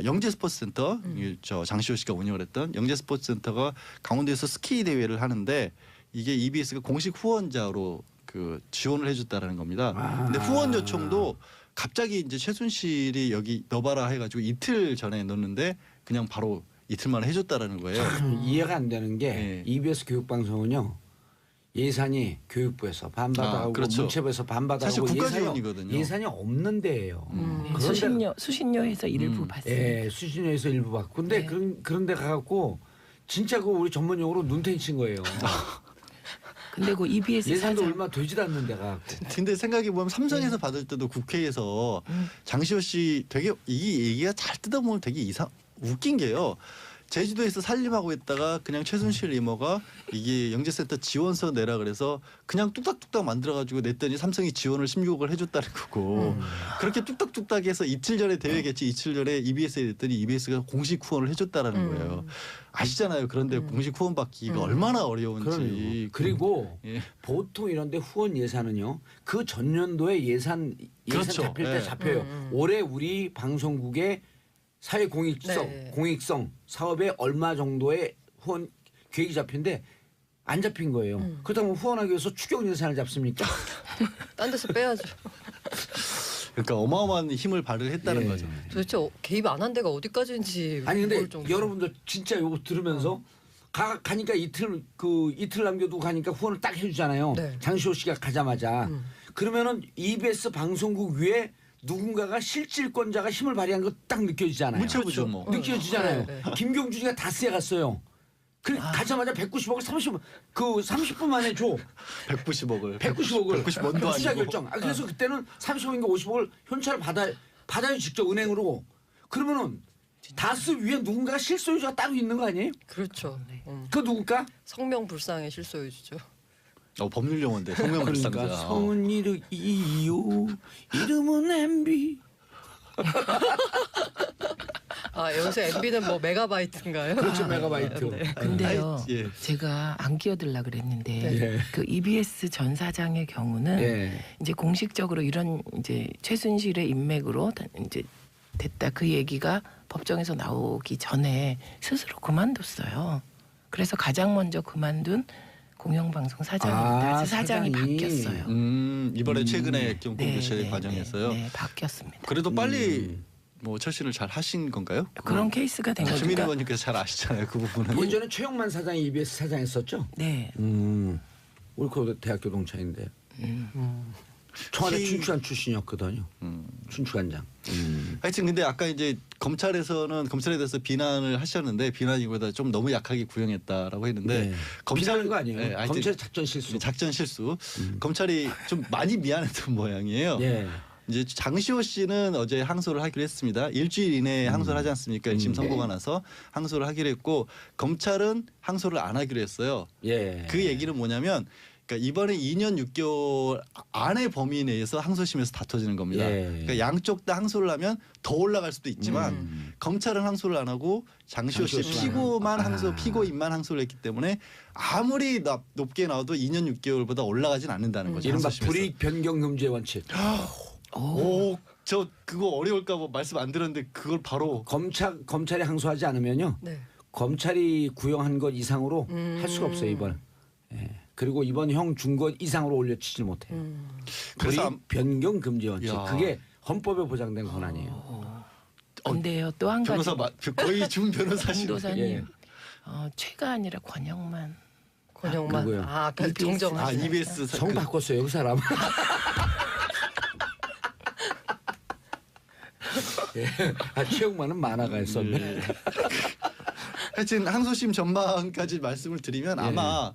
영재 스포츠센터 저 장시호 씨가 운영을 했던 영재 스포츠센터가 강원도에서 스키 대회를 하는데 이게 EBS가 공식 후원자로 그 지원을 해줬다라는 겁니다. 근데 후원 요청도 갑자기 이제 최순실이 여기 넣어봐라 해가지고 이틀 전에 넣었는데 그냥 바로 이틀 만에 해줬다라는 거예요. 참 이해가 안 되는 게 네. EBS 교육방송은요 예산이 교육부에서 반받아가고 그렇죠. 문체부에서 반받아가고 사실 국가 예산이, 지원이거든요. 예산이 없는 데예요. 네, 수신료에서 일부 받습니다. 예, 수신료에서 일부 받고. 근데 네. 그런 데 가갖고 진짜 그 우리 전문용어로 눈탱이 친 거예요. 근데 그 EBS 예산도 사장 얼마 되지도 않는 데 가갖고. 근데 생각해 보면 삼성에서 받을 때도 국회에서 장시호 씨 되게 이 얘기가 잘 뜯어보면 되게 웃긴 게요. 제주도에서 살림하고 있다가 그냥 최순실 이모가 이게 영재센터 지원서 내라 그래서 그냥 뚝딱뚝딱 만들어가지고 냈더니 삼성이 지원을 16억을 해줬다는 거고 그렇게 뚝딱뚝딱 해서 이틀 전에 대회 개최 이틀 전에 EBS에 냈더니 EBS가 공식 후원을 해줬다라는 거예요. 아시잖아요. 그런데 공식 후원 받기가 얼마나 어려운지. 그리고 예. 보통 이런데 후원 예산은요. 그 전년도에 예산 그렇죠. 잡힐 때 예. 잡혀요. 올해 우리 방송국의 사회 공익성 사업에 얼마 정도의 후원 계획이 잡힌데 안 잡힌 거예요. 그렇다면 후원하기 위해서 추경 예산을 잡습니까? 딴 데서 빼야죠. 그러니까 어마어마한 힘을 발휘했다는 예. 거죠. 도대체 개입 안 한 데가 어디까지인지 아니 근데 모를 정도로. 여러분들 진짜 요거 들으면서 가니까 이틀 남겨두고 가니까 후원을 딱 해주잖아요. 네. 장시호 씨가 가자마자 그러면은 EBS 방송국 위에 누군가가 실질권자가 힘을 발휘한 거 딱 느껴지잖아요. 문체부죠 뭐. 느껴지잖아요. 네, 김경준이가 다스에 갔어요. 그 가자마자 190억을 30분 만에 줘. 190억을. 190억을 190원도 투자 아니고. 결정. 그래서 그때는 30억인가 50억을 현찰을 받아요 직접 은행으로. 그러면은 다스 위에 누군가가 실소유자가 따로 있는 거 아니에요? 그렇죠. 그 누굴까? 성명불상의 실소유주죠. 법률 용어인데 성명불상자. 그러니까 성은 이요 이름은 MB. 아 요새 MB는 뭐 메가바이트인가요? 그렇죠 메가바이트. 네. 근데요, 아이, 예. 제가 안 끼어들라 그랬는데 네. 그 EBS 전 사장의 경우는 예. 이제 공식적으로 이런 이제 최순실의 인맥으로 이제 됐다 그 얘기가 법정에서 나오기 전에 스스로 그만뒀어요. 그래서 가장 먼저 그만둔 공영방송 사장입니다. 아, 사장이 사장이. 바뀌었어요. 이번에 최근에 좀 공개체 네, 과정에서요. 네, 바뀌었습니다. 그래도 빨리 뭐 철신을 잘 하신 건가요? 그런 케이스가 된 주민 거니까. 의원님께서 잘 아시잖아요. 그 부분은. 예전에 최영만 사장이 EBS 사장했었죠. 네. 우리 그 대학교 동창인데. 청와대 키- 춘추관 출신이었거든요. 춘추관장. 하여튼 근데 아까 이제 검찰에서는 검찰에 대해서 비난을 하셨는데 비난이보다 좀 너무 약하게 구형했다라고 했는데 네. 검찰 비난한 거 아니에요. 예, 하여튼 검찰 작전 실수. 작전 실수. 검찰이 좀 많이 미안했던 모양이에요. 예. 이제 장시호 씨는 어제 항소를 하기로 했습니다. 일주일 이내에 항소를 하지 않습니까? 1심 선고가 나서 항소를 하기로 했고 검찰은 항소를 안 하기로 했어요. 예. 그 얘기는 뭐냐면 그러니까 이번에 2년 6개월 안의 범위 내에서 항소심에서 다퉈지는 겁니다. 예. 그러니까 양쪽 다 항소를 하면 더 올라갈 수도 있지만 검찰은 항소를 안 하고 장시호 씨 장시호 씨만 피고만 하는. 항소, 피고인만 항소를 했기 때문에 아무리 높게 나와도 2년 6개월보다 올라가진 않는다는 거죠. 이른바 항소심에서. 불이익 변경 금지의 원칙. 오, 저 그거 어려울까 봐 말씀 안 드렸는데 그걸 바로 검찰이 항소하지 않으면요. 네. 검찰이 구형한 것 이상으로 할 수가 없어요 이번. 예. 그리고 이번 형 준 것 이상으로 올려치질 못해요. 그래서 불이익 변경 금지 원칙. 야. 그게 헌법에 보장된 권한이에요. 근데요 또 한 가지 변호사 거의 준 변호사신. 공도사님 예. 최가 아니라 권영만. 권영만. 누구요? 아, 아까 EBS. 정정. 아 EBS 성 바꿨어요 그 사람. 예. 아, 최영만은 만화가였었네. 하여튼 항소심 전망까지 말씀을 드리면 예. 아마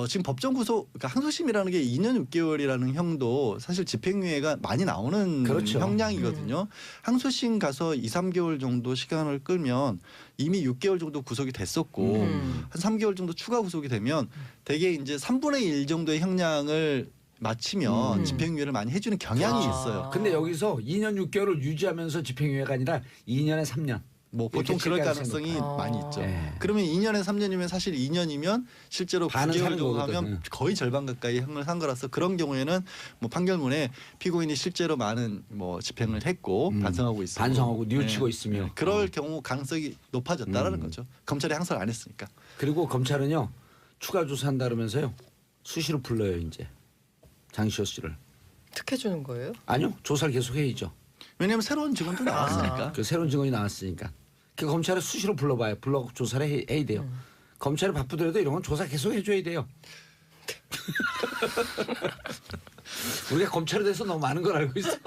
지금 법정 구속 그러니까 항소심이라는 게 2년 6개월이라는 형도 사실 집행유예가 많이 나오는 그렇죠. 형량이거든요. 항소심 가서 2, 3개월 정도 시간을 끌면 이미 6개월 정도 구속이 됐었고 한 3개월 정도 추가 구속이 되면 대개 이제 3분의 1 정도의 형량을 마치면 집행유예를 많이 해주는 경향이 있어요. 근데 여기서 2년 6개월을 유지하면서 집행유예가 아니라 2년에 3년. 뭐 보통 이렇게 그럴 칠까지 가능성이 생각- 많이 있죠. 예. 그러면 2년에 3년이면 사실 2년이면 실제로 반은 9개월 사는 정도 거거든. 하면 거의 절반 가까이 형을 산 거라서 그런 경우에는 뭐 판결문에 피고인이 실제로 많은 뭐 집행을 했고 반성하고 있고 반성하고 뉘우치고 있으며. 그럴 경우 가능성이 높아졌다라는 거죠. 검찰이 항소를 안 했으니까. 그리고 검찰은요 추가 조사한다 그러면서요 수시로 불러요 이제 장시호 씨를. 특혜 주는 거예요? 아니요 조사를 계속 해야죠. 왜냐하면 새로운 증언도 나왔으니까. 그 새로운 증언이 나왔으니까. 그 검찰을 수시로 불러봐요. 불러 조사를 해야 돼요. 검찰이 바쁘더라도 이런 건 조사 계속 해줘야 돼요. 우리가 검찰에 대해서 너무 많은 걸 알고 있어.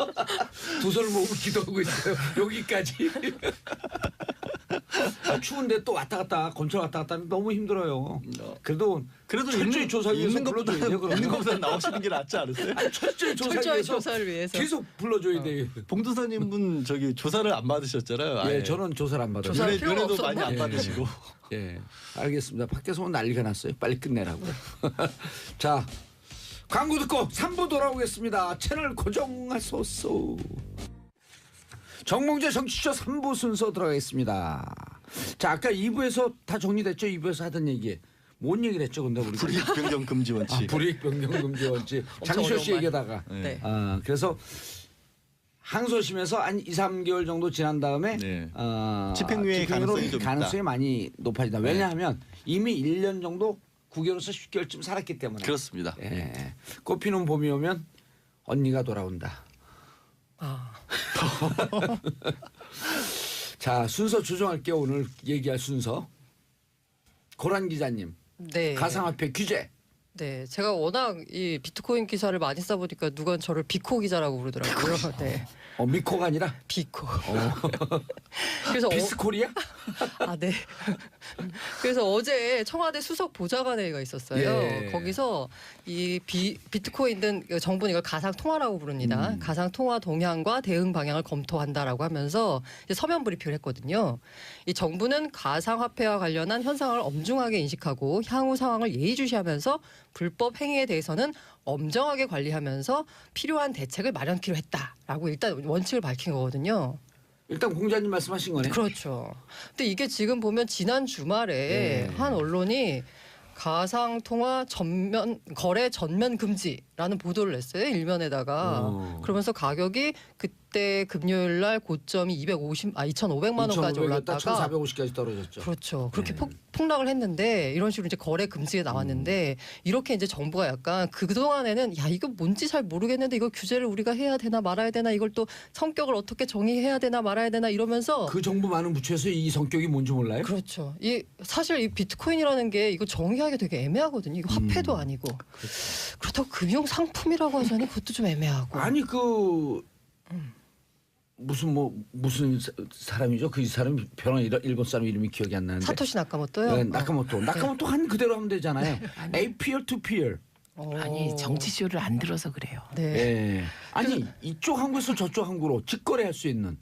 두 손을 모으고 기도하고 있어요. 여기까지. 추운데 또 왔다 갔다 검찰 왔다 갔다 하면 너무 힘들어요. 그래도 철저히 조사하기 위해서 불러줘야 돼요. 있는 것보다 나오시는 게 낫지 않으세요? 아니, 철저히 조사하기 철저히 위해서 조사를 위해서. 계속 불러줘야 돼. 봉도사님 분 저기 조사를 안 받으셨잖아요. 예, 아예. 저는 조사를 안 받아요. 조사할 필요가 면회도 많이 없었나? 안 받으시고. 예, 알겠습니다. 밖에서 오늘 난리가 났어요. 빨리 끝내라고. 자, 광고 듣고 3부 돌아오겠습니다. 채널 고정하소서. 정몽재 정치쇼 3부 순서 들어가겠습니다. 자, 아까 2부에서 다 정리됐죠? 2부에서 하던 얘기. 뭔 얘기를 했죠? 근데 우리 불이익 변경 금지 원칙. 불이익 변경 금지 원칙. 엄청 장시호 씨 어려운 얘기다가 네. 그래서 항소심에서 한 2, 3개월 정도 지난 다음에 네. 집행유예 집행으로 가능성이 좀 가능성이 많이 높아진다. 왜냐하면 이미 1년 정도 9개월에서 10개월쯤 살았기 때문에. 그렇습니다. 예. 꽃피는 봄이 오면 언니가 돌아온다. 아, 자, 순서 조정할게요. 오늘 얘기할 순서. 고란 기자님. 네. 가상화폐 규제. 네, 제가 워낙 이 비트코인 기사를 많이 써보니까 누가 저를 비코 기자라고 부르더라고요. 네, 미코가 아니라 비코. 그래서 비스코리아? 아, 네. 그래서 어제 청와대 수석 보좌관회의가 있었어요. 예. 거기서 이 비트코인은 정부는 이걸 가상 통화라고 부릅니다. 가상 통화 동향과 대응 방향을 검토한다라고 하면서 이제 서면 브리핑을 했거든요. 이 정부는 가상 화폐와 관련한 현상을 엄중하게 인식하고 향후 상황을 예의주시하면서 불법 행위에 대해서는 엄정하게 관리하면서 필요한 대책을 마련키로 했다라고 일단 원칙을 밝힌 거거든요. 일단 공자님 말씀하신 거네. 그렇죠. 근데 이게 지금 보면 지난 주말에 네. 한 언론이 가상 통화 거래 전면 금지라는 보도를 냈어요. 일면에다가. 그러면서 가격이 그때 금요일 날 고점이 2,500만 원까지 올랐다가 1,450까지 떨어졌죠. 그렇죠. 그렇게 네. 폭락을 했는데 이런 식으로 이제 거래 금지에 나왔는데 이렇게 이제 정부가 약간 그동안에는 야 이거 뭔지 잘 모르겠는데 이거 규제를 우리가 해야 되나 말아야 되나 이걸 또 성격을 어떻게 정의해야 되나 말아야 되나 이러면서 그 정부 많은 부처에서 이 성격이 뭔지 몰라요? 그렇죠. 이 사실 이 비트코인이라는 게 이거 정의하기 되게 애매하거든요. 이거 화폐도 아니고 그렇다고 금융 상품이라고 하자니 그것도 좀 애매하고. 아니 무슨 사람이죠? 그 사람 변한 일본 사람 이름이 기억이 안 나는데. 사토시 나카모토요. 네, 나카모토 한 그대로 하면 되잖아요. A peer to peer. 아니 정치쇼를 안 들어서 그래요. 네. 예. 아니 이쪽 항구에서 저쪽 항구로 직거래할 수 있는.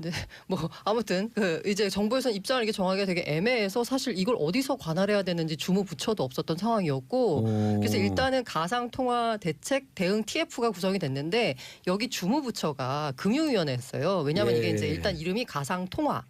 네. 뭐 아무튼 그 이제 정부에서는 입장을 이게 정하기가 되게 애매해서 사실 이걸 어디서 관할해야 되는지 주무 부처도 없었던 상황이었고 그래서 일단은 가상 통화 대책 대응 TF가 구성이 됐는데 여기 주무 부처가 금융위원회였어요. 왜냐하면 이게 이제 일단 이름이 가상 통화,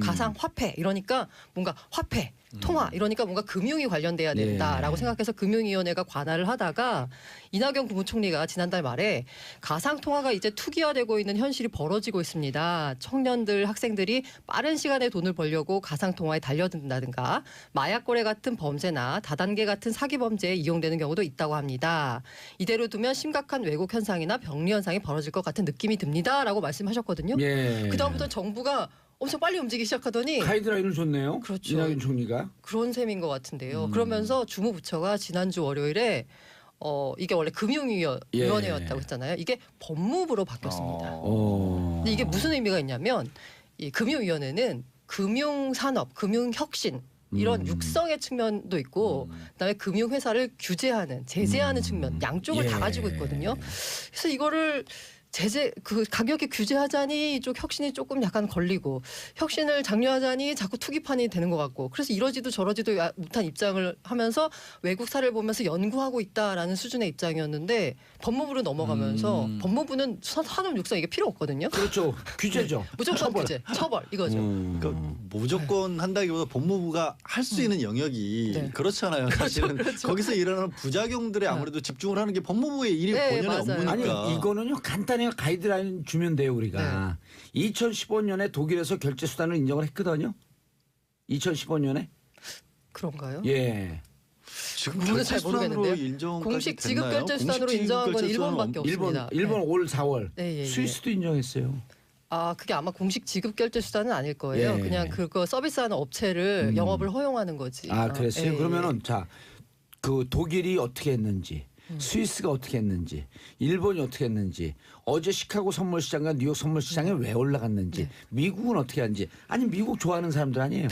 가상 화폐 이러니까 뭔가 화폐 통화 이러니까 뭔가 금융이 관련돼야 된다라고 생각해서 금융위원회가 관할을 하다가 이낙연 국무총리가 지난달 말에 가상 통화가 이제 투기화되고 있는 현실이 벌어지고 있습니다. 청년들 학생들이 빠른 시간에 돈을 벌려고 가상 통화에 달려든다든가 마약 거래 같은 범죄나 다단계 같은 사기 범죄에 이용되는 경우도 있다고 합니다. 이대로 두면 심각한 왜곡 현상이나 병리 현상이 벌어질 것 같은 느낌이 듭니다라고 말씀하셨거든요. 예. 그다음부터 정부가 엄청 빨리 움직이기 시작하더니 가이드라인을 줬네요. 그렇죠. 이낙연 총리가. 그런 셈인 것 같은데요. 그러면서 주무부처가 지난주 월요일에 이게 원래 금융위원회였다고 했잖아요. 이게 법무부로 바뀌었습니다. 근데 이게 무슨 의미가 있냐면 이 금융위원회는 금융산업, 금융혁신 이런 육성의 측면도 있고 그다음에 금융회사를 규제하는, 제재하는 측면 양쪽을 다 가지고 있거든요. 그래서 이거를 그 가격에 규제하자니 이쪽 혁신이 조금 약간 걸리고 혁신을 장려하자니 자꾸 투기판이 되는 것 같고 그래서 이러지도 저러지도 못한 입장을 하면서 외국 사례를 보면서 연구하고 있다라는 수준의 입장이었는데 법무부로 넘어가면서 법무부는 산업 육성 이게 필요 없거든요. 그렇죠. 규제죠. 무조건 규제, 처벌 이거죠. 그러니까 무조건 한다기보다 법무부가 할 수 있는 영역이 네. 그렇잖아요. 사실은 거기서 일어나는 부작용들에 아무래도 집중을 하는 게 법무부의 일이 네, 본연의 맞아요. 업무니까. 아니 이거는요 간단히 가이드라인 주면 돼요 우리가. 2015년에 독일에서 결제 수단을 인정을 했거든요. 2015년에. 그런가요? 예. 지금 그거는 잘 모르겠는데요. 인정 공식 지급 결제 수단으로 인정한 건 일본밖에 없습니다. 일본 올 4월. 네, 예. 스위스도 인정했어요. 아 그게 아마 공식 지급 결제 수단은 아닐 거예요. 예. 그냥 그거 서비스하는 업체를 영업을 허용하는 거지. 아 그랬어요. 예, 그러면은 자 그 독일이 어떻게 했는지, 스위스가 어떻게 했는지, 일본이 어떻게 했는지, 어제 시카고 선물 시장과 뉴욕 선물 시장에 왜 올라갔는지, 미국은 어떻게 하는지. 아니 미국 좋아하는 사람들 아니에요.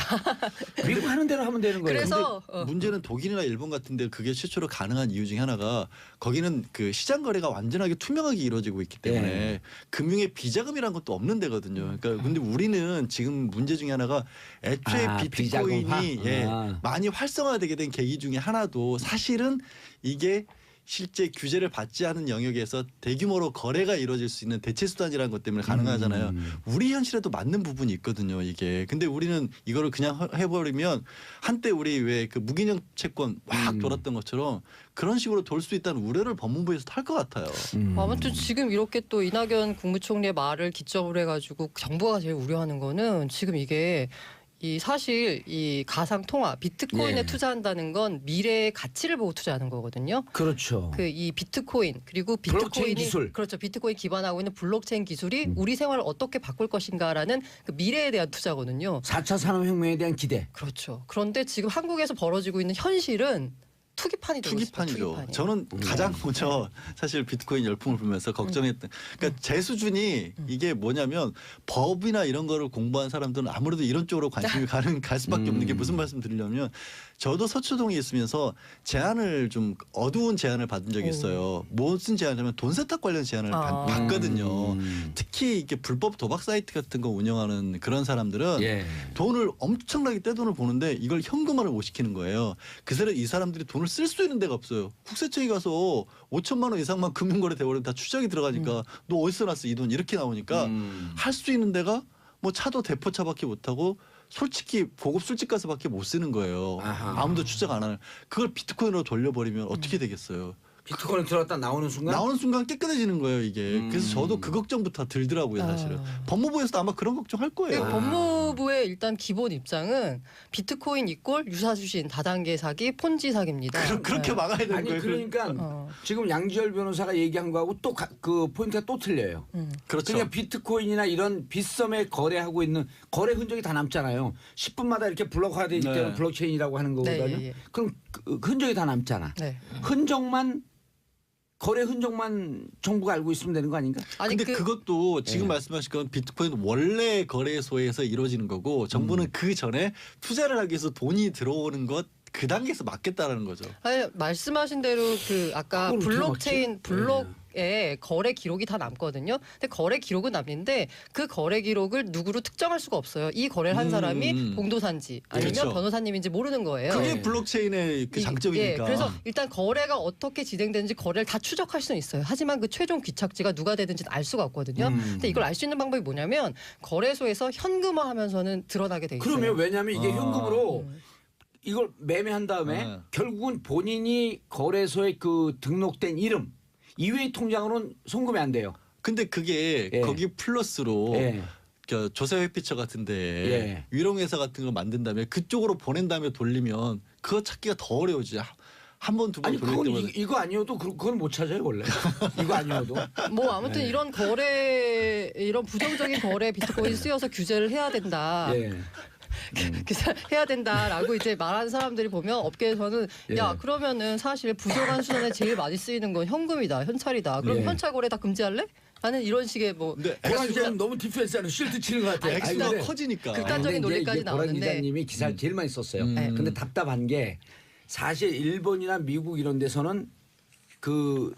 미국 하는 대로 하면 되는 거예요. 그래서 문제는 독일이나 일본 같은데 그게 최초로 가능한 이유 중에 하나가 거기는 그 시장 거래가 완전하게 투명하게 이루어지고 있기 때문에 네. 금융에 비자금이라는 것도 없는 데거든요. 그러니까 근데 우리는 지금 문제 중에 하나가 애초에 비트코인이 비자금화? 많이 활성화되게 된 계기 중에 하나도 사실은 이게 실제 규제를 받지 않은 영역에서 대규모로 거래가 이루어질 수 있는 대체 수단이라는 것 때문에 가능하잖아요. 우리 현실에도 맞는 부분이 있거든요. 이게. 근데 우리는 이거를 그냥 해버리면 한때 우리 왜 그 무기명 채권 막 돌았던 것처럼 그런 식으로 돌 수 있다는 우려를 법무부에서 할 것 같아요. 아무튼 지금 이렇게 또 이낙연 국무총리의 말을 기점으로 해가지고 정부가 제일 우려하는 거는 지금 이게 이 사실 이 가상 통화 비트코인에 예. 투자한다는 건 미래의 가치를 보고 투자하는 거거든요. 그렇죠. 그 이 비트코인 그리고 블록체인 비트코인이 기술. 그렇죠. 비트코인 기반하고 있는 블록체인 기술이 우리 생활을 어떻게 바꿀 것인가라는 그 미래에 대한 투자거든요. 4차 산업혁명에 대한 기대. 그렇죠. 그런데 지금 한국에서 벌어지고 있는 현실은 투기판이 되고 있습니다. 투기판이죠. 투기판이요. 저는 가장 먼저 사실 비트코인 열풍을 보면서 걱정했던 그러니까 제 수준이 이게 뭐냐면 법이나 이런 거를 공부한 사람들은 아무래도 이런 쪽으로 관심이 갈 수밖에 없는 게 무슨 말씀 드리려면 저도 서초동에 있으면서 제안을 좀 어두운 제안을 받은 적이 있어요. 무슨 제안이냐면 돈 세탁 관련 제안을 받거든요. 특히 이게 불법 도박 사이트 같은 거 운영하는 그런 사람들은 예. 돈을 엄청나게 떼돈을 보는데 이걸 현금화를 못 시키는 거예요. 이 사람들이 돈을 쓸 수 있는 데가 없어요. 국세청에 가서 5천만 원 이상만 금융거래 돼버리면 다 추적이 들어가니까 너 어디서 났어 이 돈 이렇게 나오니까 할 수 있는 데가 뭐 차도 대포차밖에 못하고 솔직히 고급 술집 가서밖에 못 쓰는 거예요. 아하. 아무도 추적 안 하는. 그걸 비트코인으로 돌려버리면 어떻게 되겠어요? 비트코인 들어갔다 나오는 순간 나오는 순간 깨끗해지는 거예요 이게. 그래서 저도 그 걱정부터 들더라고요 사실은. 법무부에서도 아마 그런 걱정할 거예요. 네, 법무부의 일단 기본 입장은 비트코인 이꼴 유사주신 다단계 사기 폰지 사기입니다. 그렇게 네. 막아야 되는 아니 거예요. 그러니까 지금 양지열 변호사가 얘기한 거하고 또 그 포인트가 또 틀려요. 그렇죠. 그러니까 비트코인이나 이런 빗썸에 거래하고 있는 거래 흔적이 다 남잖아요. 10분마다 이렇게 블록화되기 네. 때문에 블록체인이라고 하는 거거든요. 네, 예, 예. 그럼 그 흔적이 다 남잖아. 네. 흔적만 거래 흔적만 정부가 알고 있으면 되는 거 아닌가? 아니 근데 그것도 지금 말씀하신 건 비트코인 원래 거래소에서 이루어지는 거고 정부는 그 전에 투자를 하기 위해서 돈이 들어오는 것 그 단계에서 막겠다라는 거죠. 아니, 말씀하신 대로 그 아까 그걸 어떻게 블록체인 막지? 블록에 거래 기록이 다 남거든요. 근데 거래 기록은 남는데 그 거래 기록을 누구로 특정할 수가 없어요. 이 거래를 한 사람이 봉도사인지 아니면 그렇죠. 변호사님인지 모르는 거예요. 그게 네. 블록체인의 그 장점이니까. 예, 그래서 일단 거래가 어떻게 진행되는지 거래를 다 추적할 수는 있어요. 하지만 그 최종 귀착지가 누가 되는지는 알 수가 없거든요. 근데 이걸 알 수 있는 방법이 뭐냐면 거래소에서 현금화하면서는 드러나게 돼 있어요. 그러면 왜냐하면 이게 아. 현금으로 이걸 매매한 다음에 네. 결국은 본인이 거래소에 그 등록된 이름 이외의 통장으로는 송금이 안 돼요. 근데 그게 예. 거기 플러스로 예. 조세 회피처 같은데 예. 위롱회사 같은 거 만든 다음에 그쪽으로 보낸 다음에 돌리면 그거 찾기가 더 어려워지죠. 한 번 두 번 아니 돌릴 그건 때마다. 이거 아니어도 그건 못 찾아요 원래. 이거 아니어도. 뭐 아무튼 이런 거래 이런 부정적인 거래 비트코인 쓰여서 규제를 해야 된다. 예. 해야 된다라고 이제 말하는 사람들이 보면 업계에서는 예. 야 그러면은 사실 부정한 수단에 제일 많이 쓰이는 건 현금이다 현찰이다 그럼 예. 현찰 거래 다 금지할래? 나는 이런 식의 뭐 근데 고란 액수가, 기자님 너무 디펜스하는 쉴드 치는 것 같아요. 아니, 액수가 근데- 커지니까. 극단적인 근데 이제 논리까지 이게 고란 나오는데. 기자님이 기사를 제일 많이 썼어요. 음. 근데 답답한 게 사실 일본이나 미국 이런 데서는 그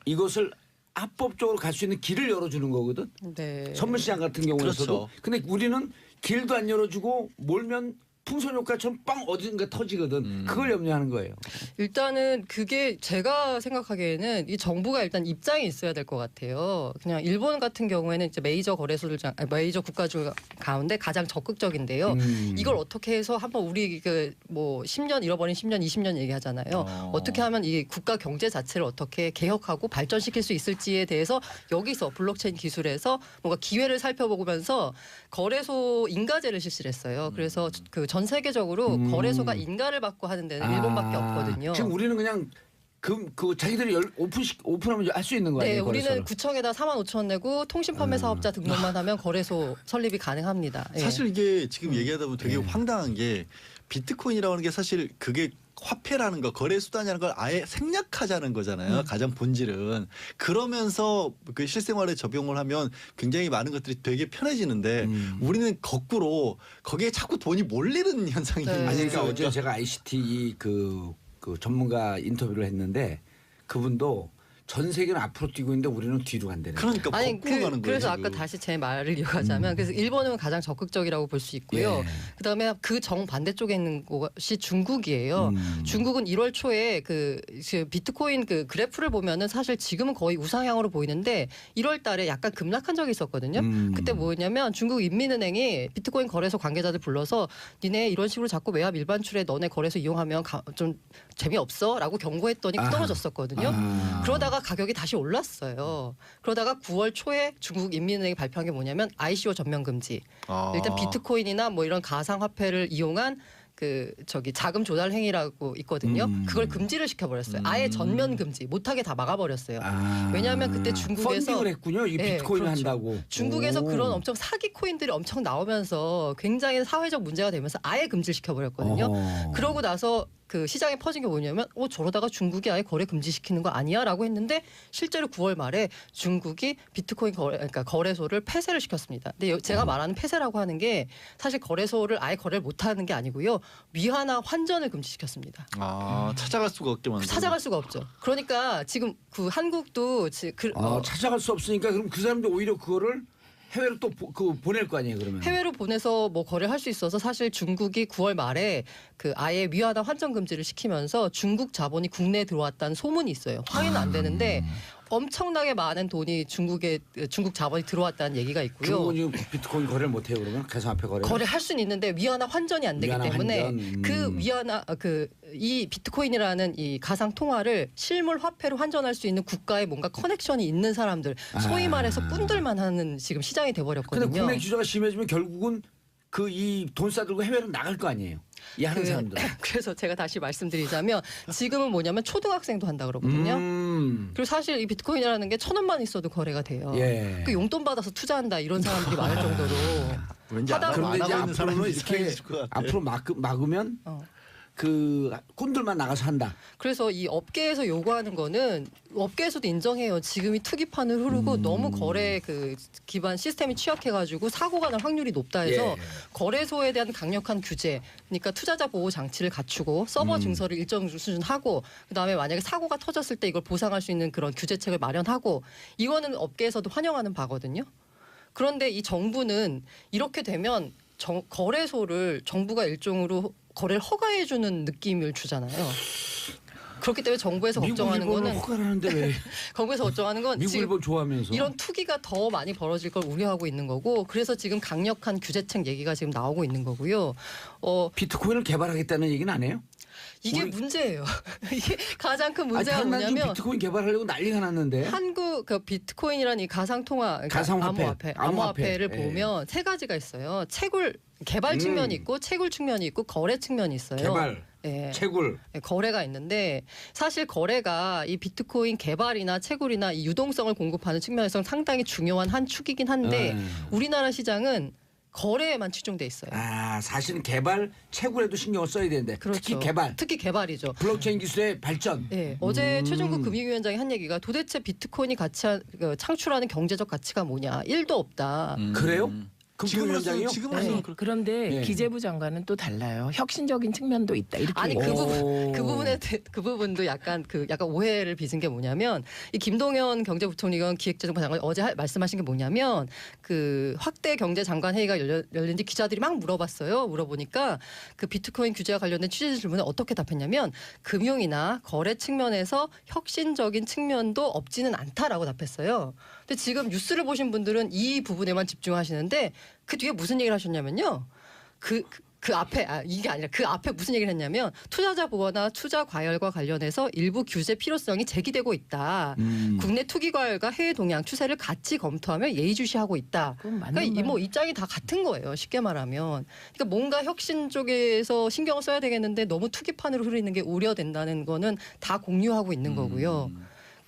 이것을 합법적으로 갈 수 있는 길을 열어주는 거거든. 네. 선물시장 같은 경우에서도. 그렇죠. 근데 우리는 길도 안 열어주고 몰면 풍선 효과처럼 빵 어딘가 터지거든. 그걸 염려하는 거예요. 일단은 그게 제가 생각하기에는 이 정부가 일단 입장이 있어야 될 것 같아요. 그냥 일본 같은 경우에는 이제 메이저 거래소들 메이저 국가들 가운데 가장 적극적인데요. 이걸 어떻게 해서 한번 우리 그 뭐 10년 잃어버린 10년, 20년 얘기하잖아요. 어떻게 하면 이 국가 경제 자체를 어떻게 개혁하고 발전시킬 수 있을지에 대해서 여기서 블록체인 기술에서 뭔가 기회를 살펴보면서 거래소 인가제를 실시를 했어요. 그래서 그 전 세계적으로 거래소가 인가를 받고 하는 데는 일본밖에 없거든요. 지금 우리는 그냥 그 자기들이 오픈하면 할 수 있는 거 네, 아니에요? 우리는 거래소를? 구청에다 45,000원 내고 통신 판매 사업자 등록만 하면 거래소 설립이 가능합니다. 예. 사실 이게 지금 얘기하다 보면 되게 황당한 게 비트코인이라고 하는 게 사실 그게 화폐라는 거 거래 수단이라는 걸 아예 생략하자는 거잖아요. 가장 본질은. 그러면서 그 실생활에 적용을 하면 굉장히 많은 것들이 되게 편해지는데 우리는 거꾸로 거기에 자꾸 돈이 몰리는 현상이 네. 아니 그러니까 있어요. 어제 제가 ICT 그 전문가 인터뷰를 했는데 그분도 전 세계는 앞으로 뛰고 있는데 우리는 뒤로 간다는 거예요. 그러니까 아니 거꾸로 가는 거예요. 그래서 지금. 아까 다시 제 말을 이어가자면 그래서 일본은 가장 적극적이라고 볼 수 있고요. 예. 그다음에 그 정 반대쪽에 있는 곳이 중국이에요. 중국은 1월 초에 그 비트코인 그 그래프를 보면은 사실 지금은 거의 우상향으로 보이는데 1월 달에 약간 급락한 적이 있었거든요. 그때 뭐였냐면 중국 인민은행이 비트코인 거래소 관계자들 불러서 니네 이런 식으로 자꾸 외압 일반출에 너네 거래소 이용하면 좀 재미없어라고 경고했더니 떨어졌었거든요. 그러다가 가격이 다시 올랐어요. 그러다가 9월 초에 중국 인민은행이 발표한 게 뭐냐면 ICO 전면 금지. 일단 비트코인이나 뭐 이런 가상화폐를 이용한 그 자금 조달 행위라고 있거든요. 그걸 금지를 시켜버렸어요. 아예 전면 금지, 못하게 다 막아버렸어요. 왜냐하면 그때 중국에서 펀딩을 했군요. 이 네, 비트코인을 그렇죠. 한다고. 중국에서 오. 그런 엄청 사기 코인들이 엄청 나오면서 굉장히 사회적 문제가 되면서 아예 금지를 시켜버렸거든요. 어허. 그러고 나서 그 시장에 퍼진 게 뭐냐면 저러다가 중국이 아예 거래 금지시키는 거 아니야라고 했는데 실제로 9월 말에 중국이 비트코인 그러니까 거래소를 폐쇄를 시켰습니다. 근데 제가 말하는 폐쇄라고 하는 게 사실 거래소를 아예 거래를 못 하는 게 아니고요. 위안화 환전을 금지시켰습니다. 찾아갈 수가 없게 만들. 찾아갈 수가 없죠. 그러니까 지금 그 한국도 찾아갈 수 없으니까 그럼 그 사람들 오히려 그거를 해외로 또 보낼 거 아니에요, 그러면. 해외로 보내서 뭐 거래를 할 수 있어서 사실 중국이 9월 말에 그 아예 위안화 환전 금지를 시키면서 중국 자본이 국내에 들어왔다는 소문이 있어요. 확인은 안 되는데 엄청나게 많은 돈이 중국 자본이 들어왔다는 얘기가 있고요. 중국은 지금 비트코인 거래를 못 해요, 그러면 가상화폐 거래. 거래할 수는 있는데 위안화 환전이 안 되기 위안화 때문에 환전, 그 위안화 이 비트코인이라는 이 가상 통화를 실물 화폐로 환전할 수 있는 국가에 뭔가 커넥션이 있는 사람들, 소위 말해서 꾼들만 하는 지금 시장이 돼 버렸거든요. 근데 국내 규제가 심해지면 결국은 이 돈 싸들고 해외로 나갈 거 아니에요. 이 하는 사람들. 그래서 제가 다시 말씀드리자면 지금은 뭐냐면 초등학생도 한다 그러거든요. 그리고 사실 이 비트코인이라는 게 1,000원만 있어도 거래가 돼요. 예. 그 용돈 받아서 투자한다 이런 사람들이 많을 정도로 왠지 하다 안 그런데 이제 하고 있는 사람이 앞으로는 이렇게 이상해질 것 같아. 앞으로 막으면 그 꾼들만 나가서 한다. 그래서 이 업계에서 요구하는 거는 업계에서도 인정해요. 지금이 투기판을 흐르고 너무 거래 그 기반 시스템이 취약해가지고 사고가 날 확률이 높다 해서 예. 거래소에 대한 강력한 규제, 그러니까 투자자 보호 장치를 갖추고 서버 증설을 일정 수준 하고 그다음에 만약에 사고가 터졌을 때 이걸 보상할 수 있는 그런 규제책을 마련하고 이거는 업계에서도 환영하는 바거든요. 그런데 이 정부는 이렇게 되면 거래소를 정부가 일종으로 거래를 허가해주는 느낌을 주잖아요. 그렇기 때문에 정부에서 걱정하는 거는 허가를 하는데 왜 정부에서 걱정하는 건 미국 지금 일본 좋아하면서 이런 투기가 더 많이 벌어질 걸 우려하고 있는 거고 그래서 지금 강력한 규제책 얘기가 지금 나오고 있는 거고요. 비트코인을 개발하겠다는 얘기는 안 해요? 이게 문제예요. 이게 가장 큰 문제가 다른 나라도 뭐냐면 비트코인 개발하려고 난리가 났는데. 한국 그 비트코인이라는 이 가상 통화 그러니까 가상화폐, 암호화폐를 암호화폐. 보면 세 가지가 있어요. 개발 측면이 있고 채굴 측면이 있고 거래 측면이 있어요. 개발, 예. 채굴. 거래가 있는데 사실 거래가 이 비트코인 개발이나 채굴이나 이 유동성을 공급하는 측면에서는 상당히 중요한 한 축이긴 한데 우리나라 시장은 거래에만 치중돼 있어요. 사실은 개발, 채굴에도 신경을 써야 되는데 그렇죠. 특히 개발이죠. 개발이죠. 블록체인 기술의 발전. 네, 어제 최종국 금융위원장이 한 얘기가 도대체 비트코인이 창출하는 경제적 가치가 뭐냐? 1도 없다. 그래요? 금융위원장이요? 지금은 그런데 네. 기재부 장관은 또 달라요. 혁신적인 측면도 있다. 이렇게 아니 얘기해요. 그 부분도 약간 오해를 빚은 게 뭐냐면 이 김동연 경제부총리가 기획재정부 장관 어제 말씀하신 게 뭐냐면 그 확대 경제장관 회의가 열린지 기자들이 막 물어봤어요. 물어보니까 그 비트코인 규제와 관련된 취재 질문에 어떻게 답했냐면 금융이나 거래 측면에서 혁신적인 측면도 없지는 않다라고 답했어요. 근데 지금 뉴스를 보신 분들은 이 부분에만 집중하시는데 그 뒤에 무슨 얘기를 하셨냐면요. 그 앞에 이게 아니라 그 앞에 무슨 얘기를 했냐면 투자자 보호나 투자 과열과 관련해서 일부 규제 필요성이 제기되고 있다. 국내 투기 과열과 해외 동향 추세를 같이 검토하며 예의주시하고 있다. 그건 맞는 그러니까 말. 입장이 다 같은 거예요. 쉽게 말하면. 그러니까 뭔가 혁신 쪽에서 신경을 써야 되겠는데 너무 투기판으로 흐르는 게 우려된다는 거는 다 공유하고 있는 거고요.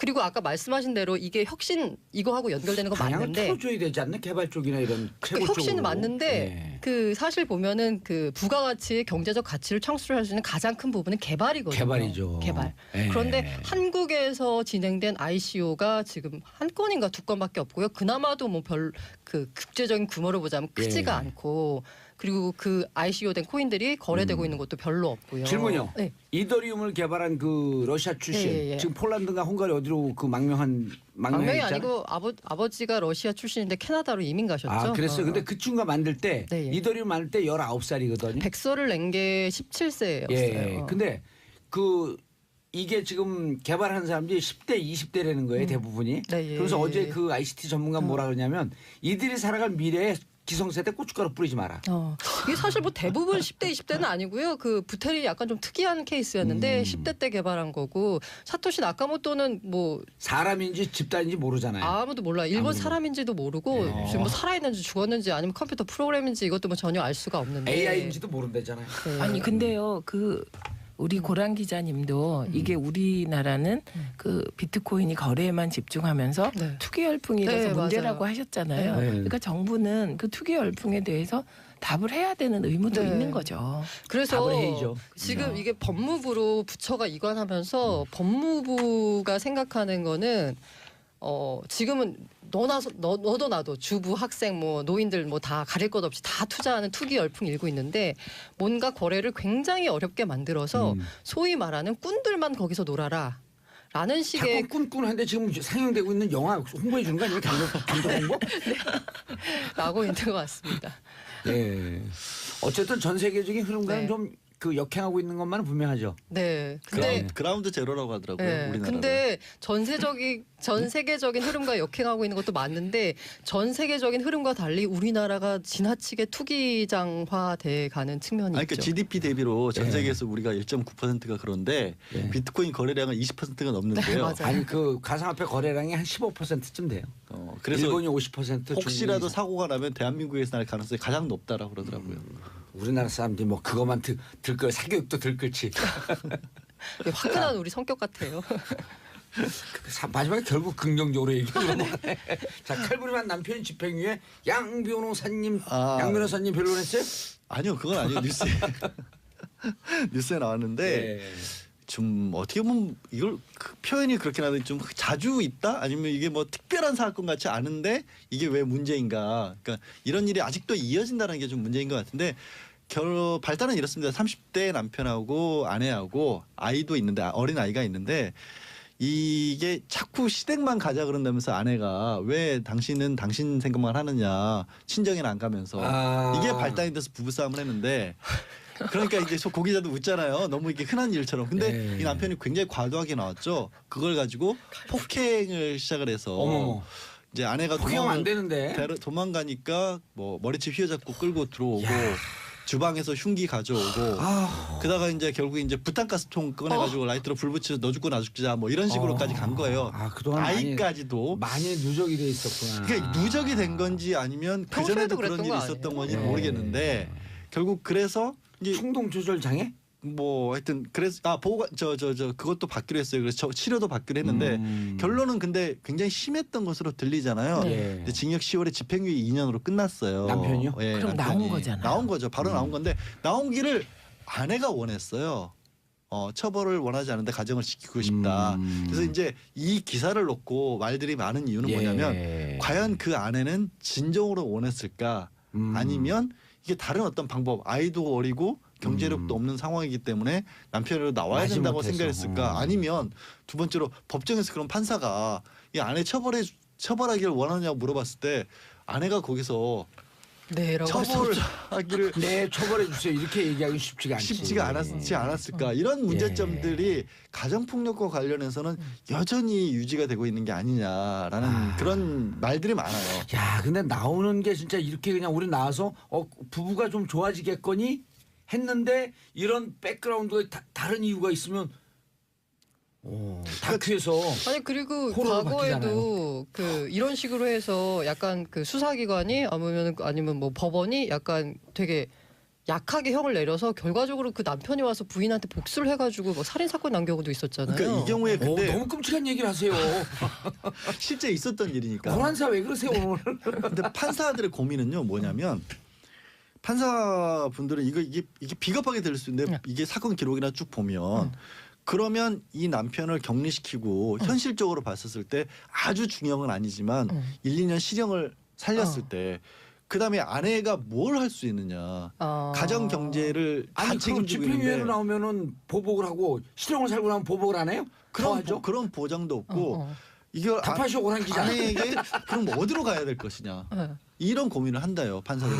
그리고 아까 말씀하신 대로 이게 혁신 이거하고 연결되는 건 방향을 맞는데 틀어줘야 되지 않나? 개발 쪽이나 이런 그 최고 혁신은 쪽으로. 맞는데 예. 그 사실 보면은 그 부가가치의 경제적 가치를 창출할 수 있는 가장 큰 부분은 개발이거든요. 개발이죠. 개발. 예. 그런데 한국에서 진행된 ICO가 지금 한 건인가 두 건밖에 없고요. 그나마도 뭐 별 그 국제적인 규모로 보자면 크지가 예. 않고 그리고 그 ICO 된 코인들이 거래되고 있는 것도 별로 없고요. 질문요. 네. 이더리움을 개발한 그 러시아 출신 예. 지금 폴란드인가 헝가리 어디로 그 망명이 망명이 있잖아요. 아니고 아버지가 러시아 출신인데 캐나다로 이민 가셨죠. 아, 그랬어요. 어. 근데 그 친구가 만들 때 네, 예. 이더리움 만들 때 19살이거든요. 백서를 낸 게 17세였어요. 예. 근데 그 이게 지금 개발한 사람들이 10대, 20대라는 거예요, 대부분이. 네, 예. 그래서 어제 그 ICT 전문가 뭐라 그러냐면 이들이 살아갈 미래에 기성세대 고춧가루 뿌리지 마라. 이게 사실 뭐 대부분 10대, 20대는 아니고요. 그 부텔이 약간 좀 특이한 케이스였는데 10대 때 개발한 거고 사토시 나카모토는 뭐 사람인지 집단인지 모르잖아요. 아무도 몰라. 일본 아무도. 사람인지도 모르고 네. 지금 뭐 살아있는지 죽었는지 아니면 컴퓨터 프로그램인지 이것도 뭐 전혀 알 수가 없는데. AI인지도 모른다잖아요. 네. 아니 근데요 그 우리 고란 기자님도 이게 우리나라는 그 비트코인이 거래에만 집중하면서 네. 투기 열풍이라서 네, 문제라고 맞아요. 하셨잖아요. 네. 그러니까 정부는 그 투기 열풍에 대해서 답을 해야 되는 의무도 네. 있는 거죠. 그래서 답을 해야죠. 지금 이게 법무부로 부처가 이관하면서 법무부가 생각하는 거는 지금은 너도 나도 주부 학생 뭐 노인들 뭐 다 가릴 것 없이 다 투자하는 투기 열풍이 일고 있는데 뭔가 거래를 굉장히 어렵게 만들어서 소위 말하는 꾼들만 거기서 놀아라. 라는 식의 자꾸 꾼꾼한데 지금 상영되고 있는 영화 홍보해 주는 거 아니에요? 감독 홍보? 나고 있는 것 같습니다. 예. 어쨌든 전 세계적인 흐름과는 네. 좀 그 역행하고 있는 것만은 분명하죠. 네. 근데 그라운드 제로라고 하더라고요. 네. 우리나라. 근데 전 세계적인 흐름과 역행하고 있는 것도 맞는데 전 세계적인 흐름과 달리 우리나라가 지나치게 투기장화돼 가는 측면이 아니, 그러니까 있죠. GDP 대비로 전 예. 세계에서 우리가 1.9%가 그런데 예. 비트코인 거래량은 20%가 넘는데요. 네, 맞아요. 아니 그 가상화폐 거래량이 한 15%쯤 돼요. 그래서 일본이 50%, 혹시라도 중국이 사고가 나면 대한민국에서 날 가능성이 가장 높다라고 그러더라고요. 우리나라 사람들이 뭐 그것만 들걸 사교육도 들끓지. 네, 화끈한 우리 성격 같아요. 마지막에 결국 긍정적으로 얘기하는 거네. 자, 칼부림한 남편 집행유예 양 변호사님, 아. 양 변호사님 변론했어요? 아니요, 그건 아니에요. 뉴스에 나왔는데 네. 좀 어떻게 보면 이걸 그 표현이 그렇게 나는데 좀 자주 있다 아니면 이게 뭐 특별한 사건 같지 않은데 이게 왜 문제인가? 그러니까 이런 일이 아직도 이어진다는 게 좀 문제인 것 같은데 발단은 이렇습니다. 30대 남편하고 아내하고 아이도 있는데 어린 아이가 있는데 이게 자꾸 시댁만 가자 그런다면서 아내가 왜 당신은 당신 생각만 하느냐 친정에는 안 가면서 이게 발단이 돼서 부부싸움을 했는데 그러니까 이제 고 기자도 웃잖아요. 너무 이게 흔한 일처럼. 근데 네. 이 남편이 굉장히 과도하게 나왔죠. 그걸 가지고 폭행을 시작을 해서 어머, 이제 아내가 폭행하면 안 되는데. 도망가니까 뭐 머리채 휘어잡고 끌고 들어오고 주방에서 흉기 가져오고 그다가 이제 결국 이제 부탄가스통 꺼내가지고 라이터로 불 붙여서 너 죽고 나 죽자 뭐 이런 식으로까지 간 거예요. 그동안 아이까지도. 많이 누적이 돼 있었구나. 그러니까 누적이 된 건지 아니면 그 전에도 평소에도 그런 그랬던 일이 거 있었던 아니에요? 건지 네. 모르겠는데 결국 그래서 이제 충동 조절 장애? 뭐 하여튼 그래서 보호관 저 그것도 받기로 했어요. 그래서 치료도 받기로 했는데 결론은 근데 굉장히 심했던 것으로 들리잖아요. 예. 근데 징역 10월에 집행유예 2년으로 끝났어요. 남편이요? 예, 그럼 나온 거잖아요. 나온 거죠. 바로 나온 건데 나온 길을 아내가 원했어요. 처벌을 원하지 않는데 가정을 지키고 싶다. 그래서 이제 이 기사를 놓고 말들이 많은 이유는 뭐냐면 과연 그 아내는 진정으로 원했을까? 아니면 이게 다른 어떤 방법 아이도 어리고 경제력도 없는 상황이기 때문에 남편으로 나와야 마지 된다고 못해서. 생각했을까? 아니면 두 번째로 법정에서 그런 판사가 이 아내 처벌하기를 원하냐고 물어봤을 때 아내가 거기서 네라고 할 수 없죠. 처벌하기를 네, 처벌해 주세요. 이렇게 얘기하기 쉽지가 않지. 쉽지가 않았을까? 이런 문제점들이 가정폭력과 관련해서는 여전히 유지가 되고 있는 게 아니냐라는 그런 말들이 많아요. 야, 근데 나오는 게 진짜 이렇게 그냥 우리 나와서 부부가 좀 좋아지겠거니 했는데 이런 백그라운드가 다른 이유가 있으면 다큐에서 아니 그리고 호러로 과거에도 그 이런 식으로 해서 약간 그 수사기관이 아니면 뭐 법원이 약간 되게 약하게 형을 내려서 결과적으로 그 남편이 와서 부인한테 복수를 해가지고 뭐 살인 사건 난 경우도 있었잖아요. 그러니까 이 경우에 근데 너무 끔찍한 얘기를 하세요. 실제 있었던 일이니까. 호란사 왜 그러세요 오늘? 근데 판사들의 고민은요 뭐냐면 판사분들은 이게 비겁하게 들릴 수 있는데 이게 사건 기록이나 쭉 보면 그러면 이 남편을 격리시키고 현실적으로 봤었을 때 아주 중형은 아니지만 1, 2년 실형을 살렸을 때 그다음에 아내가 뭘 할 수 있느냐. 가정 경제를 다 아니 지금 책임지고 집행유예로 있는데 나오면은 보복을 하고 실형을 살고 나면 보복을 안 해요? 그런 보장도 없고 이걸 답하시오 오란 기자. 아내에게 그럼 뭐 어디로 가야 될 것이냐. 이런 고민을 한다요 판사들은.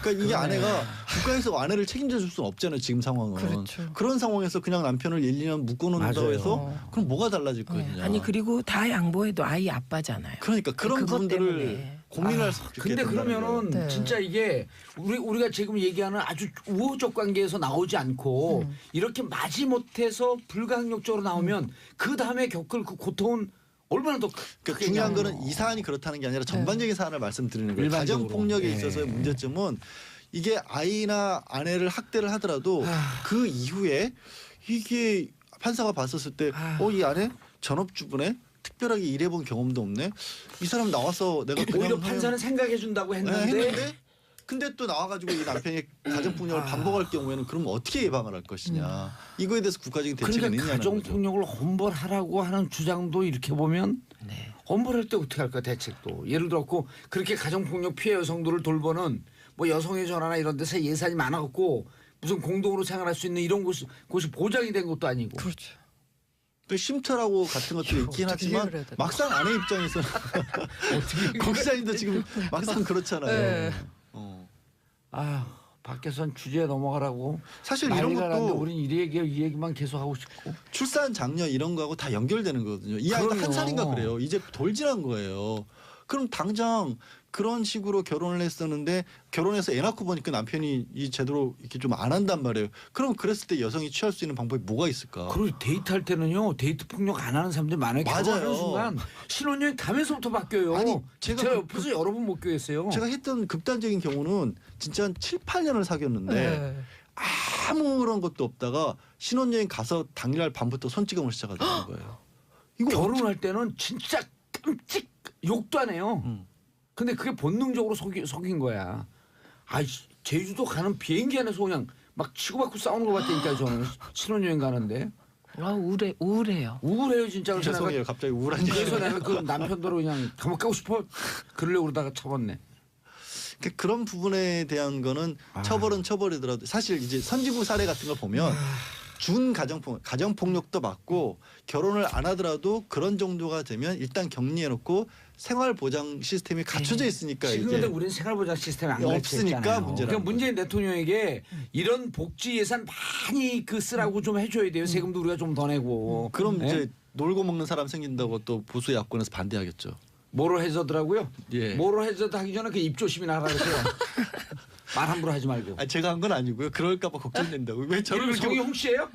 그러니까 이게 아내가 국가에서 아내를 책임져 줄 수는 없잖아요 지금 상황은. 그렇죠. 그런 상황에서 그냥 남편을 1, 2년 묶어놓는다고 맞아요. 해서 그럼 뭐가 달라질 거냐. 아니 그리고 다 양보해도 아이 아빠잖아요. 그러니까 그런 그것 부분들을 때문에. 고민할 수 있게 근데 된다는 그러면은 거예요. 네. 진짜 이게 우리가 지금 얘기하는 아주 우호적 관계에서 나오지 않고 이렇게 마지못해서 불가항력적으로 나오면 그 다음에 겪을 그 고통은 얼마나 더 그러니까 중요한 거는 이 사안이 그렇다는 게 아니라 전반적인 사안을 말씀드리는 거예요. 일반적으로. 가정 폭력에 예. 있어서의 문제점은 이게 아이나 아내를 학대를 하더라도 그 이후에 이게 판사가 봤었을 때 이 아내 전업주부네 특별하게 일해본 경험도 없네. 이 사람 나와서 내가 그냥 오히려 판사는 생각해 준다고 했는데 근데 또 나와가지고 이 남편이 가정폭력을 반복할 경우에는 그럼 어떻게 예방을 할 것이냐. 이거에 대해서 국가적인 대책은 그러니까 있냐는 거죠. 가정폭력을 엄벌하라고 하는 주장도 이렇게 보면 네. 엄벌할 때 어떻게 할까 대책도 예를 들었고 그렇게 가정폭력 피해 여성들을 돌보는 뭐 여성의 전화나 이런 데서 예산이 많아갖고 무슨 공동으로 생활할 수 있는 이런 곳이 보장이 된 것도 아니고 그렇죠. 또 쉼터라고 같은 것들이 있긴 어떻게 하지만 해결해야 되나? 막상 아내 입장에서는 거기사님도 지금 막상 그렇잖아요. 네. 아 밖에선 주제에 넘어가라고 사실 이런 난리가 났는데 것도 우린 이 얘기만 계속 하고 싶고 출산 장려 이런 거하고 다 연결되는 거거든요. 이 아이가 그럼요. 한 살인가 그래요. 이제 돌진한 거예요. 그럼 당장 그런 식으로 결혼을 했었는데 결혼해서 애 낳고 보니까 남편이 이 제대로 이렇게 좀 안 한단 말이에요. 그럼 그랬을 때 여성이 취할 수 있는 방법이 뭐가 있을까? 그리고 데이트할 때는요 데이트 폭력 안 하는 사람들이 많아요. 맞아요. 결혼하는 순간 신혼여행 가면서부터 바뀌어요. 아니, 제가 옆에서 여러 번 목격했어요. 제가 했던 극단적인 경우는 진짜 한 7, 8년을 사귀었는데 네. 아무런 것도 없다가 신혼여행 가서 당일날 밤부터 손찌검을 시작하는 거예요. 이거 결혼할 때는 진짜 깜찍 욕도 안 해요. 근데 그게 본능적으로 속인 거야. 아, 제주도 가는 비행기 안에서 그냥 막 치고받고 싸우는 거 같다니까 저는 신혼여행 가는데 우울해요. 우울해요 진짜. 그래서 내가 죄송해요. 갑자기 우울한 얘기. 그래서 내가 그 남편도로 그냥 감옥 가고 싶어 그러려고 그러다가 참았네. 그런 부분에 대한 거는 처벌은 처벌이더라도 사실 이제 선지부 사례 같은 걸 보면 준 가정폭력도 맞고 결혼을 안 하더라도 그런 정도가 되면 일단 격리해놓고 생활보장 시스템이 갖춰져 있으니까 지금 이게 근데 우리는 생활보장 시스템이 안 없으니까 갖춰있잖아요. 문제라는 그러니까 문재인 대통령에게 이런 복지 예산 많이 쓰라고 좀 해줘야 돼요. 세금도 우리가 좀 더 내고. 그럼 네? 이제 놀고 먹는 사람 생긴다고 또 보수 야권에서 반대하겠죠. 모럴 해저드라고요? 예. 모럴 해저드 하기 전에 그 입조심이나 하라 그러세요. 말 함부로 하지 말고. 제가 한 건 아니고요. 그럴까봐 걱정된다고. 왜 저를 이름이 이렇게 경희 홍씨예요?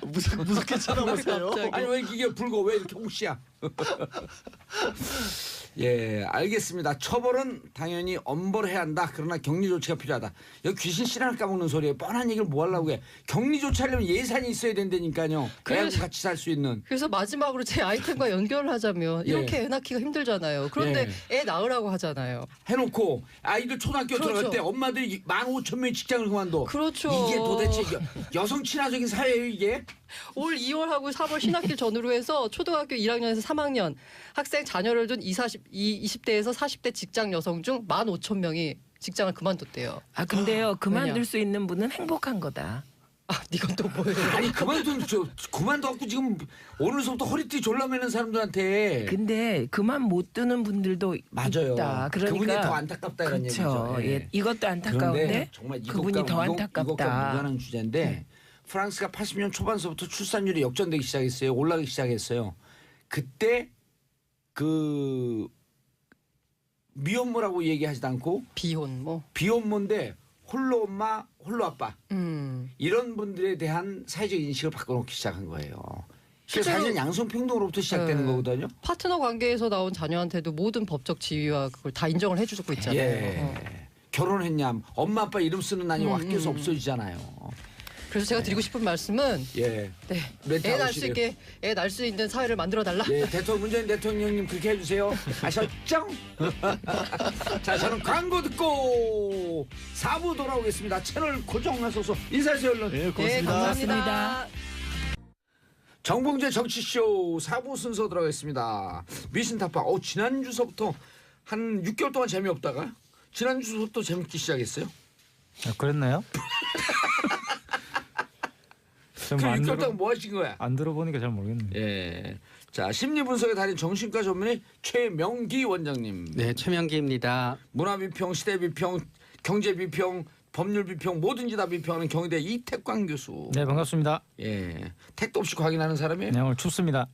무섭게 쳐다보세요? 아니 왜 이게 붉어? 왜 이렇게 홍씨야? 예, 알겠습니다. 처벌은 당연히 엄벌해야 한다. 그러나 격리 조치가 필요하다. 여기 귀신 씨랑 까먹는 소리예요. 뻔한 얘기를 뭐 하려고 해. 격리 조치 하려면 예산이 있어야 된다니까요. 애하고 같이 살 수 있는. 그래서 마지막으로 제 아이템과 연결을 하자면 이렇게 애 낳기가 힘들잖아요. 그런데 애 낳으라고 하잖아요. 해놓고 아이들 초등학교 그렇죠. 들어갈 때 엄마들이 15,000명이 직장을 그만둬. 그렇죠. 이게 도대체 여성 친화적인 사회예요 이게? 올 2월하고 3월 신학기 전후로 해서 초등학교 1학년에서 3학년 학생 자녀를 둔 20대에서 40대 직장 여성 중 15,000명이 직장을 그만뒀대요. 아 근데요 그만둘 왜냐? 수 있는 분은 행복한 거다. 아, 이건 또 뭐예요? 아니 그만둬갖고 지금 오늘서부터 허리띠 졸라매는 사람들한테 근데 그만 못 두는 분들도 맞아요. 있다. 그러니까 그분이 더 안타깝다 이런 그렇죠. 얘기죠. 예. 이것도 그런데 안타까운데 정말 그분이 더 안타깝다. 이것과 무관한 주제인데 프랑스가 80년 초반서부터 출산율이 역전되기 시작했어요. 올라가기 시작했어요. 그때 그 미혼모라고 얘기하지도 않고 비혼 뭐. 비혼모인데 홀로 엄마 홀로 아빠 이런 분들에 대한 사회적 인식을 바꿔놓기 시작한 거예요. 그게 실제로- 사실 양성평등으로부터 시작되는 네. 거거든요. 파트너 관계에서 나온 자녀한테도 모든 법적 지위와 그걸 다 인정을 해주고 있잖아요. 예. 결혼했냐, 엄마 아빠 이름 쓰는 난이 학교에서 없어지잖아요. 그래서 제가 드리고 싶은 말씀은 예. 네. 멘트 애 낳을 수 하시래요. 있게 애 낳을 수 있는 사회를 만들어 달라. 예, 문재인 대통령님 그렇게 해주세요. 아셨죠? 자, 저는 광고 듣고 4부 돌아오겠습니다. 채널 고정하소서. 인사하세요, 얼른. 네, 네, 고맙습니다. 감사합니다. 정봉재 정치쇼 4부 순서 들어가겠습니다. 미신타파. 지난주서부터 한 6개월 동안 재미없다가 지난주부터 재밌기 시작했어요. 그랬나요? 그 6개월 동안 뭐 하신 거야? 안 들어보니까 잘 모르겠네요. 예. 자, 심리 분석의 달인 정신과 전문의 최명기 원장님. 네, 최명기입니다. 문화 비평, 시대 비평, 경제 비평, 법률 비평 뭐든지 다 비평하는 경희대 이택광 교수. 네, 반갑습니다. 예. 택도 없이 확인하는 사람이에요. 네, 오늘 춥습니다.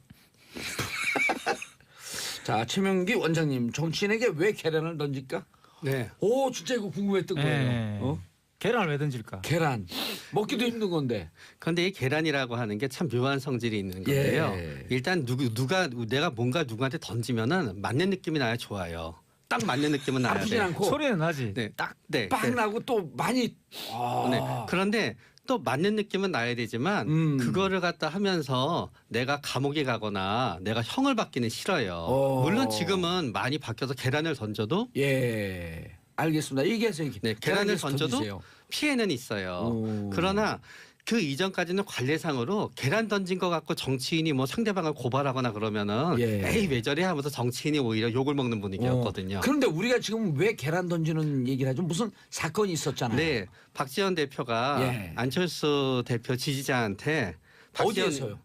자, 최명기 원장님, 정치인에게 왜 계란을 던질까? 네. 오, 진짜 이거 궁금했던 거예요. 네. 어? 계란을 왜 던질까? 계란 먹기도 힘든 건데. 그런데 이 계란이라고 하는 게 참 묘한 성질이 있는 건데요. 예. 일단 누가 내가 뭔가 누구한테 던지면은 맞는 느낌이 나야 좋아요. 딱 맞는 느낌은 나야 아프진 돼. 않고 소리는 나지. 네, 네. 빵 나고 또 많이. 아. 네. 그런데 또 맞는 느낌은 나야 되지만 그거를 갖다 하면서 내가 감옥에 가거나 내가 형을 받기는 싫어요. 물론 지금은 많이 바뀌어서 계란을 던져도 예. 알겠습니다. 얘기하세요. 네, 계란을 계속 던져도 던지세요. 피해는 있어요. 오. 그러나 그 이전까지는 관례상으로 계란 던진 거 갖고 정치인이 뭐 상대방을 고발하거나 그러면은 예. 에이 왜 저래 하면서 정치인이 오히려 욕을 먹는 분위기였거든요. 그런데 우리가 지금 왜 계란 던지는 얘기를 하죠? 무슨 사건이 있었잖아요. 네, 박지원 대표가 예. 안철수 대표 지지자한테 어디에서요?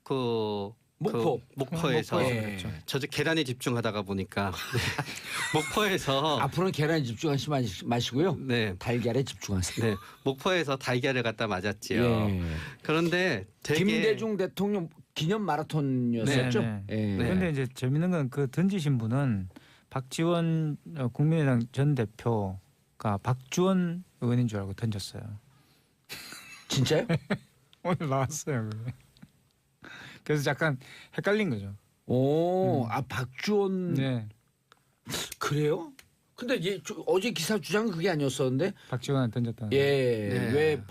그 목포. 목포에서 목포에서 예. 그랬죠. 저도 계란에 집중하다가 보니까 네. 목포에서 앞으로는 계란에 집중하지 마시고요. 네. 달걀에 집중하세요. 네, 목포에서 달걀을 갖다 맞았지요. 예. 그런데 되게 김대중 대통령 기념 마라톤이었었죠. 네, 예. 네. 그런데 이제 재밌는 건 그 던지신 분은 박지원 국민의당 전 대표가 박주원 의원인 줄 알고 던졌어요. 진짜요? 오늘 나왔어요. 그게. 그래서 약간 헷갈린 거죠. 오, 박주원 네, 그래요? 근데 어제 기사 주장은 그게 아니었었는데 박지원한테 던졌다는. 예, 네. 왜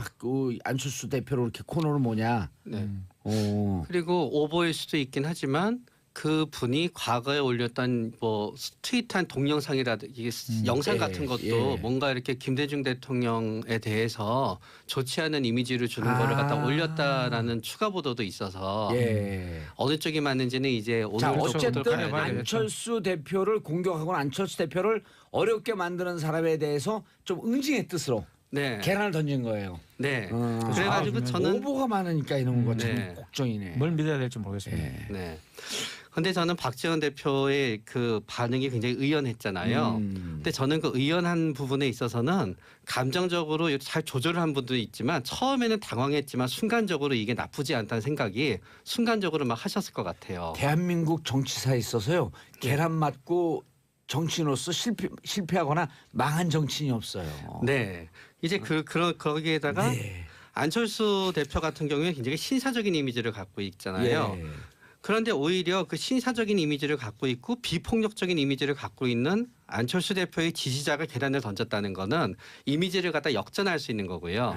안철수 대표로 이렇게 코너를 뭐냐? 네. 오, 그리고 오버일 수도 있긴 하지만 그 분이 과거에 올렸던 뭐 트윗한 동영상이라든지 영상 예, 같은 것도 예. 뭔가 이렇게 김대중 대통령에 대해서 좋지 않은 이미지를 주는 거를 갖다 올렸다라는 추가 보도도 있어서 예. 어느 쪽이 맞는지는 이제 자, 오늘 어쨌든 가려봐야 되겠죠. 안철수 대표를 공격하거나 안철수 대표를 어렵게 만드는 사람에 대해서 좀 응징의 뜻으로 네, 계란을 던진 거예요. 네. 아, 그래가지고 저는 오보가 많으니까 이런 거 참 네. 걱정이네. 뭘 믿어야 될지 모르겠습니다. 예. 네. 근데 저는 박지원 대표의 그 반응이 굉장히 의연했잖아요. 근데 저는 그 의연한 부분에 있어서는 감정적으로 잘 조절을 한 분도 있지만 처음에는 당황했지만 순간적으로 이게 나쁘지 않다는 생각이 순간적으로 막 하셨을 것 같아요. 대한민국 정치사에 있어서요 계란 맞고 정치인으로서 실패하거나 망한 정치인이 없어요. 네. 이제 거기에다가 네. 안철수 대표 같은 경우에 굉장히 신사적인 이미지를 갖고 있잖아요. 예. 그런데 오히려 그 신사적인 이미지를 갖고 있고 비폭력적인 이미지를 갖고 있는 안철수 대표의 지지자가 계란을 던졌다는 거는 이미지를 갖다 역전할 수 있는 거고요.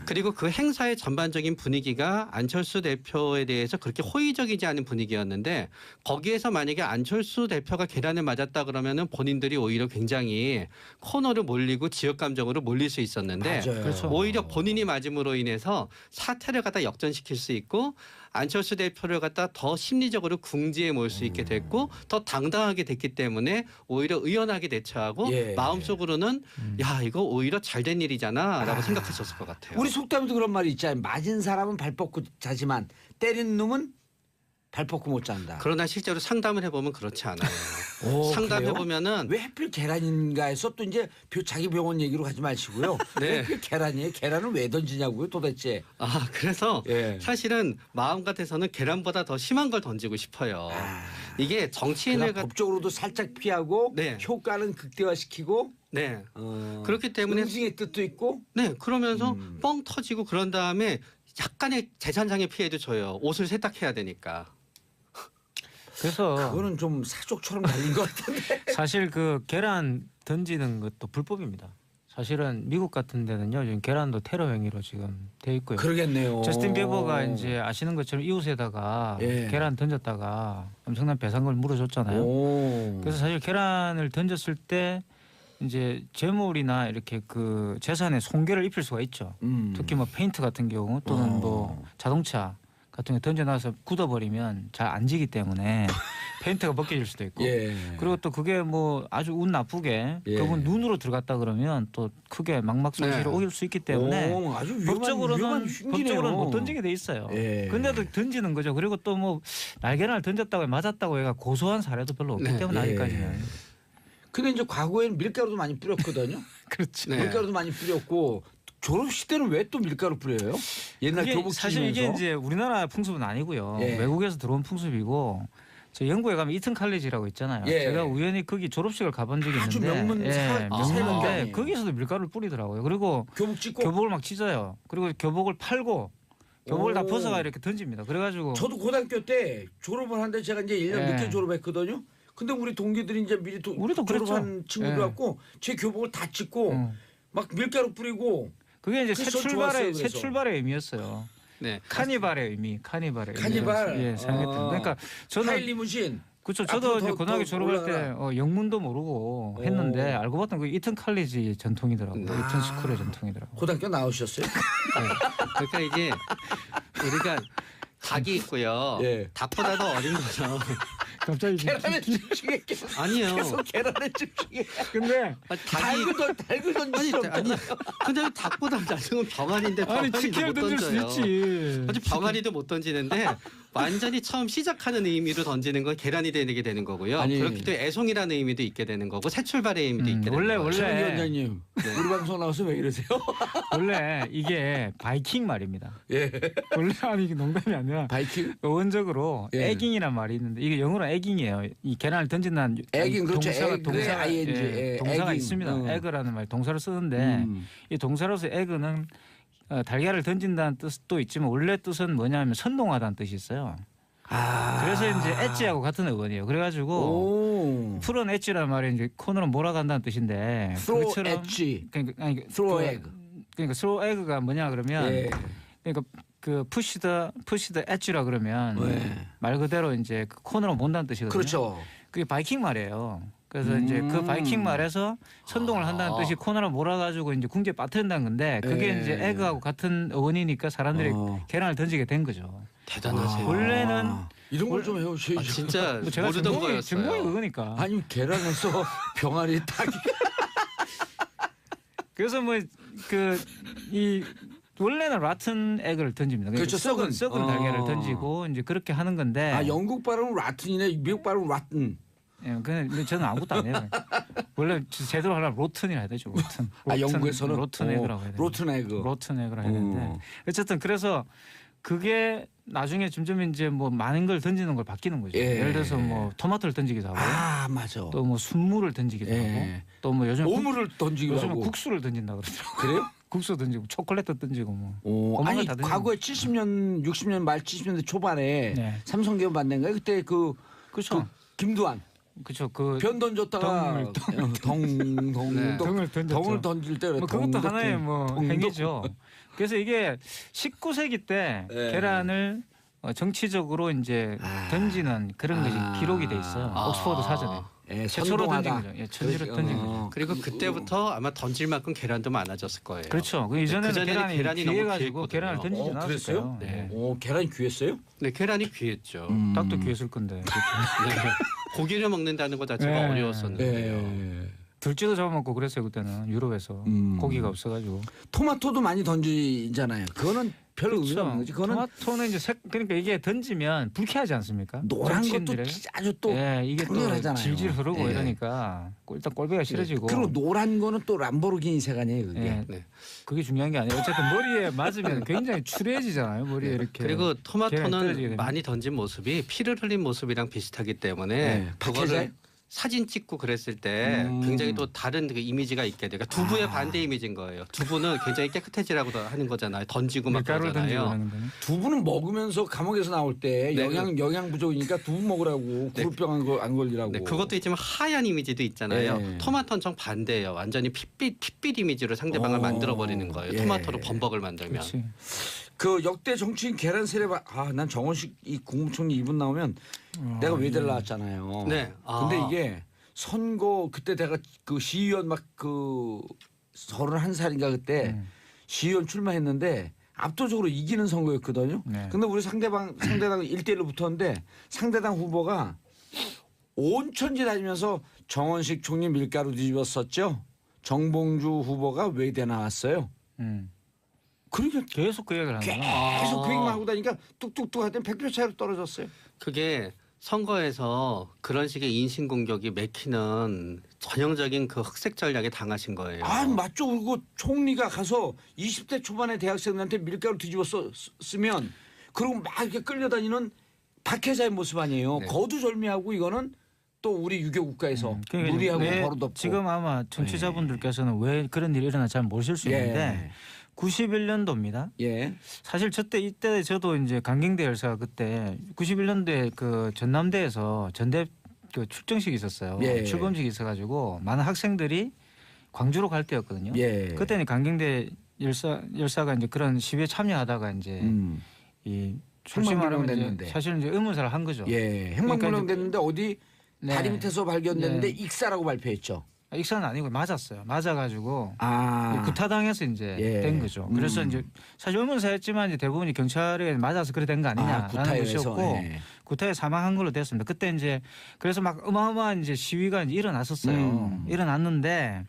그리고 그 행사의 전반적인 분위기가 안철수 대표에 대해서 그렇게 호의적이지 않은 분위기였는데 거기에서 만약에 안철수 대표가 계란을 맞았다 그러면은 본인들이 오히려 굉장히 코너를 몰리고 지역 감정으로 몰릴 수 있었는데 맞아요. 그렇죠. 오히려 본인이 맞음으로 인해서 사태를 갖다 역전시킬 수 있고 안철수 대표를 갖다 더 심리적으로 궁지에 몰 수 있게 됐고 더 당당하게 됐기 때문에 오히려 의연하게 대처하고 예. 마음속으로는 야 이거 오히려 잘된 일이잖아라고 생각하셨을 것 같아요. 우리 속담에도 그런 말이 있잖아요. 맞은 사람은 발 뻗고 자지만 때린 놈은 발 뻗고 못 잔다. 그러나 실제로 상담을 해보면 그렇지 않아요. 오, 상담해보면은 왜 하필 계란인가 해서 또 이제 자기 병원 얘기로 가지 마시고요. 네. 왜 하필 계란이에요? 계란을 왜 던지냐고요 도대체. 아 그래서 예. 사실은 마음 같아서는 계란보다 더 심한 걸 던지고 싶어요. 이게 정치인을 그러나 법적으로도 살짝 피하고 네. 효과는 극대화시키고 네 어, 그렇기 때문에 응징의 뜻도 있고 네 그러면서 뻥 터지고 그런 다음에 약간의 재산상의 피해도 줘요. 옷을 세탁해야 되니까. 그래서 그거는 좀 사족처럼 달린 것 같은데. 사실 그 계란 던지는 것도 불법입니다. 사실은 미국 같은 데는요 지금 계란도 테러 행위로 지금 돼 있고요. 그러겠네요. 저스틴 비버가 이제 아시는 것처럼 이웃에다가 예. 계란 던졌다가 엄청난 배상금을 물어줬잖아요. 오. 그래서 사실 계란을 던졌을 때 이제 재물이나 이렇게 그 재산에 손괴를 입힐 수가 있죠. 특히 뭐 페인트 같은 경우 또는 뭐 자동차 같은 거 던져놔서 굳어버리면 잘 안 지기 때문에 페인트가 벗겨질 수도 있고 예. 그리고 또 그게 뭐 아주 운 나쁘게 예. 그분 눈으로 들어갔다 그러면 또 크게 망막 손실을 네. 오길 수 있기 때문에 오, 아주 위험한 법적으로는 흉기네요. 못 던지게 돼 있어요. 예. 근데도 던지는 거죠. 그리고 또 뭐 날개를 던졌다고 맞았다고 해가 고소한 사례도 별로 없기 네. 때문에 예. 아직까지는 근데 이제 과거에는 밀가루도 많이 뿌렸거든요. 그렇죠. 네. 밀가루도 많이 뿌렸고 졸업식 때는 왜 또 밀가루 뿌려요? 옛날 그게 교복 사실 이게 지면서? 이제 우리나라 풍습은 아니고요. 예. 외국에서 들어온 풍습이고 저 영국에 가면 이튼 칼리지라고 있잖아요. 예. 제가 우연히 거기 졸업식을 가본 적이 아주 있는데 명문 명문인데 사회학교예요. 거기서도 밀가루를 뿌리더라고요. 그리고 교복 찍고 교복을 막 찢어요. 그리고 교복을 팔고 교복을 다 오. 벗어가 이렇게 던집니다. 그래가지고 저도 고등학교 때 졸업을 하는데 제가 이제 1년 예. 늦게 졸업했거든요. 근데 우리 동기들이 이제 미리 우리도 그랬죠. 졸업한 친구들 예. 갖고 제 교복을 다 찢고 막 밀가루 뿌리고 그게 이제 새 그래서 출발의 좋았어요, 새 그래서. 출발의 의미였어요. 네. 카니발의 의미, 카니발의 카니발? 의미. 예, 사용했던. 아. 그러니까 저는 타일 리무진 그렇죠. 앞으로 저도 이제 더 고등학교 졸업할 때 올라가라. 영문도 모르고 했는데 알고 봤더니 그 이튼 칼리지 전통이더라고요. 아. 이튼 스쿨의 전통이더라고요. 고등학교 나오셨어요? 그러니까 이게 우리가 닭이 있고요. 예. 닭보다도 어린 거죠. 갑자기 계란에 집중해. 아니요. 계속 계란에 집중해. 근데 닭이 달글 던지지 아니 근데 닭보다 낮은 병아리인데 아니 병아리도 치킨을 못 던질 수 던져요. 있지. 아주 병아리도 못 던지는데 완전히 처음 시작하는 의미로 던지는 건 계란이 되게 되는 거고요. 아니. 그렇기 때문에 애송이라는 의미도 있게 되는 거고 새 출발의 의미도 있게 되는 원래 거죠. 최 위원장님 우리 방송 나와서 왜 이러세요? 원래 이게 바이킹 말입니다. 예. 원래 아니 이게 농담이 아니라 바이킹? 어원적으로 예. 에깅이란 말이 있는데 이게 영어로 에깅이에요. 이 계란을 던진다는 에깅, 그렇죠. 에그, 동사가 ING, 예, 동사가 에깅. 있습니다. 에그라는 말 동사를 쓰는데 이 동사로서 에그는 달걀을 던진다는 뜻도 있지만 원래 뜻은 뭐냐면 선동하다는 뜻이 있어요. 그래서 이제 엣지하고 같은 어원이에요. 그래가지고 오. 풀은 엣지라는 말이 이제 코너로 몰아간다는 뜻인데 Throw 그것처럼 엣지. 그러니까 아니, Throw 그- egg. 그러니까 throw egg가 뭐냐 그러면 예. 그러니까 그 push the edge라 그러면 네. 말 그대로 이제 그 코너로 몬다는 뜻이거든요. 그렇죠. 그게 바이킹 말이에요. 그래서 이제 그 바이킹 말에서 선동을 한다는 뜻이 코너로 몰아가지고 이제 궁지에 빠뜨린다는 건데 그게 예. 이제 에그하고 같은 어원이니까 사람들이 계란을 던지게 된 거죠. 대단하세요. 원래는 이런 걸 좀 해오셔야죠. 아, 진짜 뭐 제가 모르던 전공이 거였어요. 그거니까. 아니 계란에서 병아리 딱이. 그래서 뭐 그 이 원래는 라튼 에그를 던집니다. 그렇죠, 썩은. 썩은 달걀을 던지고 이제 그렇게 하는 건데. 아 영국 발음은 라틴이네. 미국 발음은 라틴. 예, 근데 저는 아무것도 안 해요. 원래 제대로 하려면 로튼이라 해야 되죠. 로튼. 아 영국에서는 로튼 에그라고 해야 돼요. 로튼 에그. 로튼 에그라 했는데 어쨌든 그래서 그게 나중에 점점 이제 뭐 많은 걸 던지는 걸 바뀌는 거죠. 예. 예를 들어서 뭐 토마토를 던지기도 하고 아 맞아. 또 뭐 순무를 던지기도 하고 예. 또 뭐 요즘 오물을 던지기도 요즘은 하고. 국수를 던진다 그러더라고요. 그래요? 국수 던지고 초콜릿도 던지고 뭐. 오, 어머니가 아니 다 던지는 과거에 70년, 60년 말 70년대 초반에 네. 삼성기업 만든 거예요. 그때 그 그렇죠. 김두한 그렇죠. 그 변 던졌다가 덩 네. 덩을 던졌죠. 덩을 던질 때 뭐 그것도 덩, 하나의 덩, 뭐 덩, 행위죠. 그래서 이게 19세기 때 예. 계란을 정치적으로 이제 아. 던지는 그런 것이 아. 기록이 돼 있어요. 아. 옥스퍼드 사전에. 예, 최초로 던진 선동하다. 거죠. 예, 천지로 던진 거죠. 그리고 그때부터 아마 던질 만큼 계란도 많아졌을 거예요. 그렇죠. 그 이전에는 그전에는 계란이 계란이 너무 귀해가지고 귀했거든요. 계란을 던지지 않았을 그랬어요? 거예요. 네. 오, 계란이 귀했어요? 네, 계란이 귀했죠. 닭도 귀했을 건데. 네. 고기를 먹는다는 것 자체가 네. 어려웠었는데요. 예. 들쥐도 잡아먹고 그랬어요 그때는 유럽에서 고기가 없어가지고. 토마토도 많이 던지잖아요. 그거는 별 의미가 없는 거지. 그거는 토마토는 이제 그러니까 이게 던지면 불쾌하지 않습니까? 노란 것도 정치인들에게. 아주 또 예, 이게 또 강렬하잖아요. 질질 흐르고 예. 이러니까 일단 꼴배가 싫어지고. 그리고 노란 거는 또 람보르기니 색 아니에요, 그게. 예, 네. 그게 중요한 게 아니에요. 어쨌든 머리에 맞으면 굉장히 추레해지잖아요. 머리에 이렇게. 그리고 계란이 떨어지게 토마토는 되면. 많이 던진 모습이 피를 흘린 모습이랑 비슷하기 때문에 네. 박해자예요? 사진 찍고 그랬을 때 굉장히 또 다른 그 이미지가 있게 돼요. 그러니까 두부의 반대 이미지인 거예요. 두부는 굉장히 깨끗해지라고 하는 거잖아요. 던지고 막 밀가루를 던지고 그러잖아요. 하는 거는. 두부는 먹으면서 감옥에서 나올 때 네, 영양 부족이니까 두부 먹으라고 네. 구루병 안 걸리라고. 네, 그것도 있지만 하얀 이미지도 있잖아요. 네. 토마토는 정 반대예요. 완전히 핏빛 이미지로 상대방을 만들어 버리는 거예요. 예. 토마토로 범벅을 만들면. 그렇지. 그 역대 정치인 계란 세례 난 정원식 이 국무총리 이분 나오면 내가 외대를 나왔잖아요. 네. 근데 이게 선거 그때 내가 그 시의원 막 그 31살인가 그때 시의원 출마했는데 압도적으로 이기는 선거였거든요. 네. 근데 우리 상대당 1대1로 붙었는데 상대당 후보가 온천지 다니면서 정원식 총리 밀가루 뒤집었었죠. 정봉주 후보가 외대 나왔어요. 그러니까 계속 그 얘기를 하는 거야. 계속 그 얘기만 하고 다니까 뚝뚝뚝 하더니 100표 차이로 떨어졌어요. 그게 선거에서 그런 식의 인신 공격이 맥히는 전형적인 그 흑색 전략에 당하신 거예요. 아 맞죠. 그리고 총리가 가서 20대 초반의 대학생들한테 밀가루 뒤집어 쓰면 그리고 막 이렇게 끌려다니는 박해자의 모습 아니에요. 네. 거두절미하고 이거는 또 우리 유교 국가에서 그러니까 무리하고 왜 버릇없고. 지금 아마 청취자분들께서는 왜 그런 일이 일어나 잘 모르실 수 있는데 91년도입니다. 예. 사실 이때 저도 이제 강경대 열사가 그때 91년도에 그 전남대에서 전대 그 출정식이 있었어요. 예. 출범식이 있어가지고 많은 학생들이 광주로 갈 때였거든요. 예. 그때는 강경대 열사가 이제 그런 시위에 참여하다가 이제 이 솔직히 말하면 이제 됐는데. 사실은 이제 의문사를 한 거죠. 예. 행방불명 그러니까 이제 됐는데 어디 네. 다리 밑에서 발견됐는데 익사라고 발표했죠. 익사는 아니고 맞았어요. 맞아가지고 아. 구타당해서 이제 예. 된 거죠. 그래서 이제 사실 의문사였지만 이제 대부분이 경찰에 맞아서 그래 된 거 아니냐라는 구타에서. 것이었고 예. 구타에 사망한 걸로 됐습니다. 그때 이제 그래서 막 어마어마한 이제 시위가 이제 일어났었어요. 일어났는데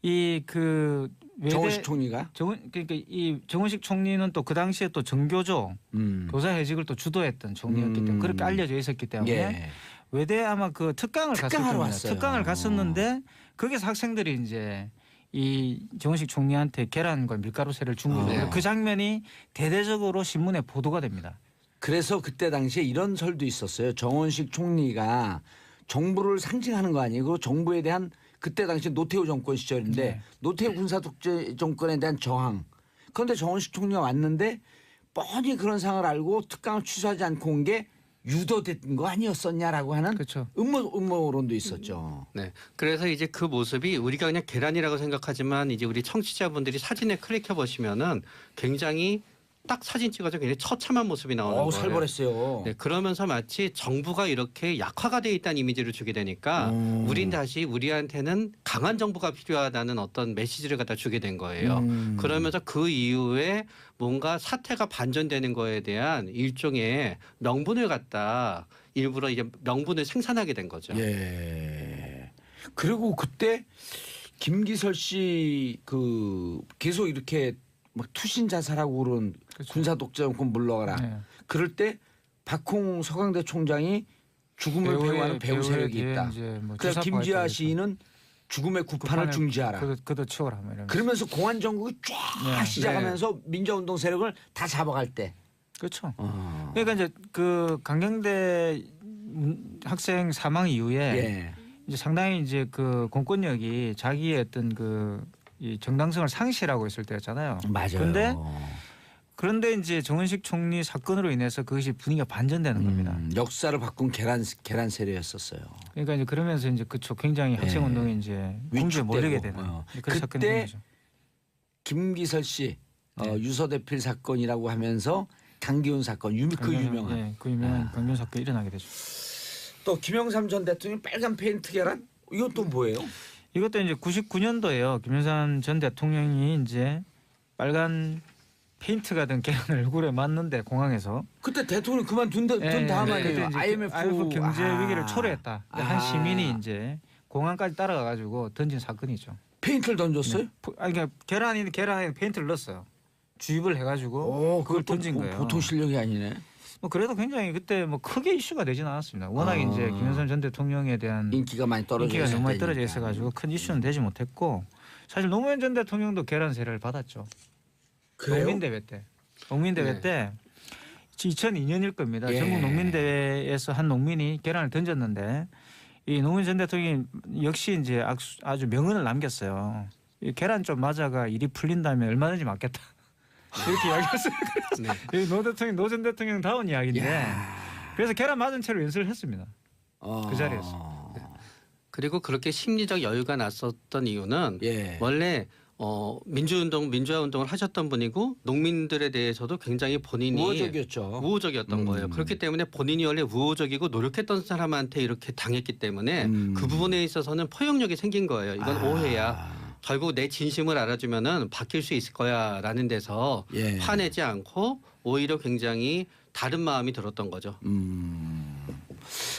이 그 정원식 총리가 그러니까 이 정원식 총리는 또 그 당시에 또 정교조 교사해직을 또 주도했던 총리였기 때문에 그렇게 알려져 있었기 때문에 예. 외대 아마 그 특강을 갔을 특강하러 겁니다. 왔어요. 특강을 갔었는데 거기서 학생들이 이제 이 정원식 총리한테 계란과 밀가루새를 준 거예요. 그 장면이 대대적으로 신문에 보도가 됩니다. 그래서 그때 당시에 이런 설도 있었어요. 정원식 총리가 정부를 상징하는 거 아니고 정부에 대한 그때 당시 노태우 정권 시절인데 네. 노태우 군사 독재 정권에 대한 저항. 그런데 정원식 총리가 왔는데 뻔히 그런 상황을 알고 특강을 취소하지 않고 온 게 유도된 거 아니었었냐라고 하는 그렇죠. 음모론도 있었죠. 네. 그래서 이제 그 모습이 우리가 그냥 계란이라고 생각하지만 이제 우리 청취자분들이 사진에 클릭해 보시면은 굉장히 딱 사진 찍어서 굉장히 처참한 모습이 나오는 거예요. 살벌했어요. 네, 그러면서 마치 정부가 이렇게 약화가 돼 있다는 이미지를 주게 되니까 우린 다시 우리한테는 강한 정부가 필요하다는 어떤 메시지를 갖다 주게 된 거예요. 그러면서 그 이후에 뭔가 사태가 반전되는 거에 대한 일종의 명분을 갖다 일부러 이제 명분을 생산하게 된 거죠. 예. 그리고 그때 김기설 씨 그 계속 이렇게 막 투신 자살하고 그런 군사 독재 정권 물러가라. 네. 그럴 때 박홍 서강대 총장이 죽음을 배우하는 배우 세력이 있다. 그래서 김지아 시인은 죽음의 구판을 중지하라. 그도 치워라. 뭐 이러면서. 그러면서 공안 정국이 쫙 네. 시작하면서 민주운동 세력을 다 잡아갈 때. 그렇죠. 그러니까 이제 그 강경대 학생 사망 이후에 예. 이제 상당히 이제 그 공권력이 자기의 어떤 그 이 정당성을 상실하고 있을 때였잖아요. 맞아요. 그런데 이제 정원식 총리 사건으로 인해서 그것이 분위기가 반전되는 겁니다. 역사를 바꾼 계란 세례였었어요. 그러니까 이제 그러면서 이제 그쵸 굉장히 학생 운동이 이제 공주에 몰리게 되는 그런 사건이 된 거죠. 김기설 씨 유서대필 사건이라고 하면서 강기훈 사건 그 유명한. 예, 그 유명한 강기훈 사건이 일어나게 되죠. 또 김영삼 전 대통령 빨간 페인트 계란 이건 또 뭐예요? 이것도 이제 99년도에요. 김영삼 전 대통령이 이제 빨간 페인트가 든 계란을 얼굴에 맞는데 공항에서 그때 대통령 그만둔 다음 아니에요. IMF 경제 위기를 초래했다. 한 시민이 이제 공항까지 따라가가지고 던진 사건이죠. 페인트를 던졌어요? 네. 아니 그러니까 계란에 페인트를 넣었어요. 주입을 해가지고 그걸 던진 거예요. 보통 실력이 아니네. 뭐 그래도 굉장히 그때 뭐 크게 이슈가 되진 않았습니다. 워낙 이제 김영삼 전 대통령에 대한 인기가 많이 떨어져 너무 많이 떨어져 있어가지고 큰 이슈는 되지 못했고 사실 노무현 전 대통령도 계란 세례를 받았죠. 그래요? 농민대회 때. 농민대회 때 2002년일 겁니다. 예. 전국 농민대회에서 한 농민이 계란을 던졌는데 이 노무현 전 대통령이 역시 이제 아주 명언을 남겼어요. 이 계란 좀 맞아가 일이 풀린다면 얼마든지 맞겠다. 이렇게 이야기했어요. 네. 노 전 대통령 다운 이야기인데 그래서 계란 맞은 채로 연설을 했습니다. 그 자리에서. 그리고 그렇게 심리적 여유가 났었던 이유는 예. 원래 민주화 운동을 하셨던 분이고 농민들에 대해서도 굉장히 본인이 우호적이었죠. 우호적이었던 거예요. 그렇기 때문에 본인이 원래 우호적이고 노력했던 사람한테 이렇게 당했기 때문에 그 부분에 있어서는 포용력이 생긴 거예요. 이건 오해야. 결국 내 진심을 알아주면은 바뀔 수 있을 거야라는 데서 예. 화내지 않고 오히려 굉장히 다른 마음이 들었던 거죠.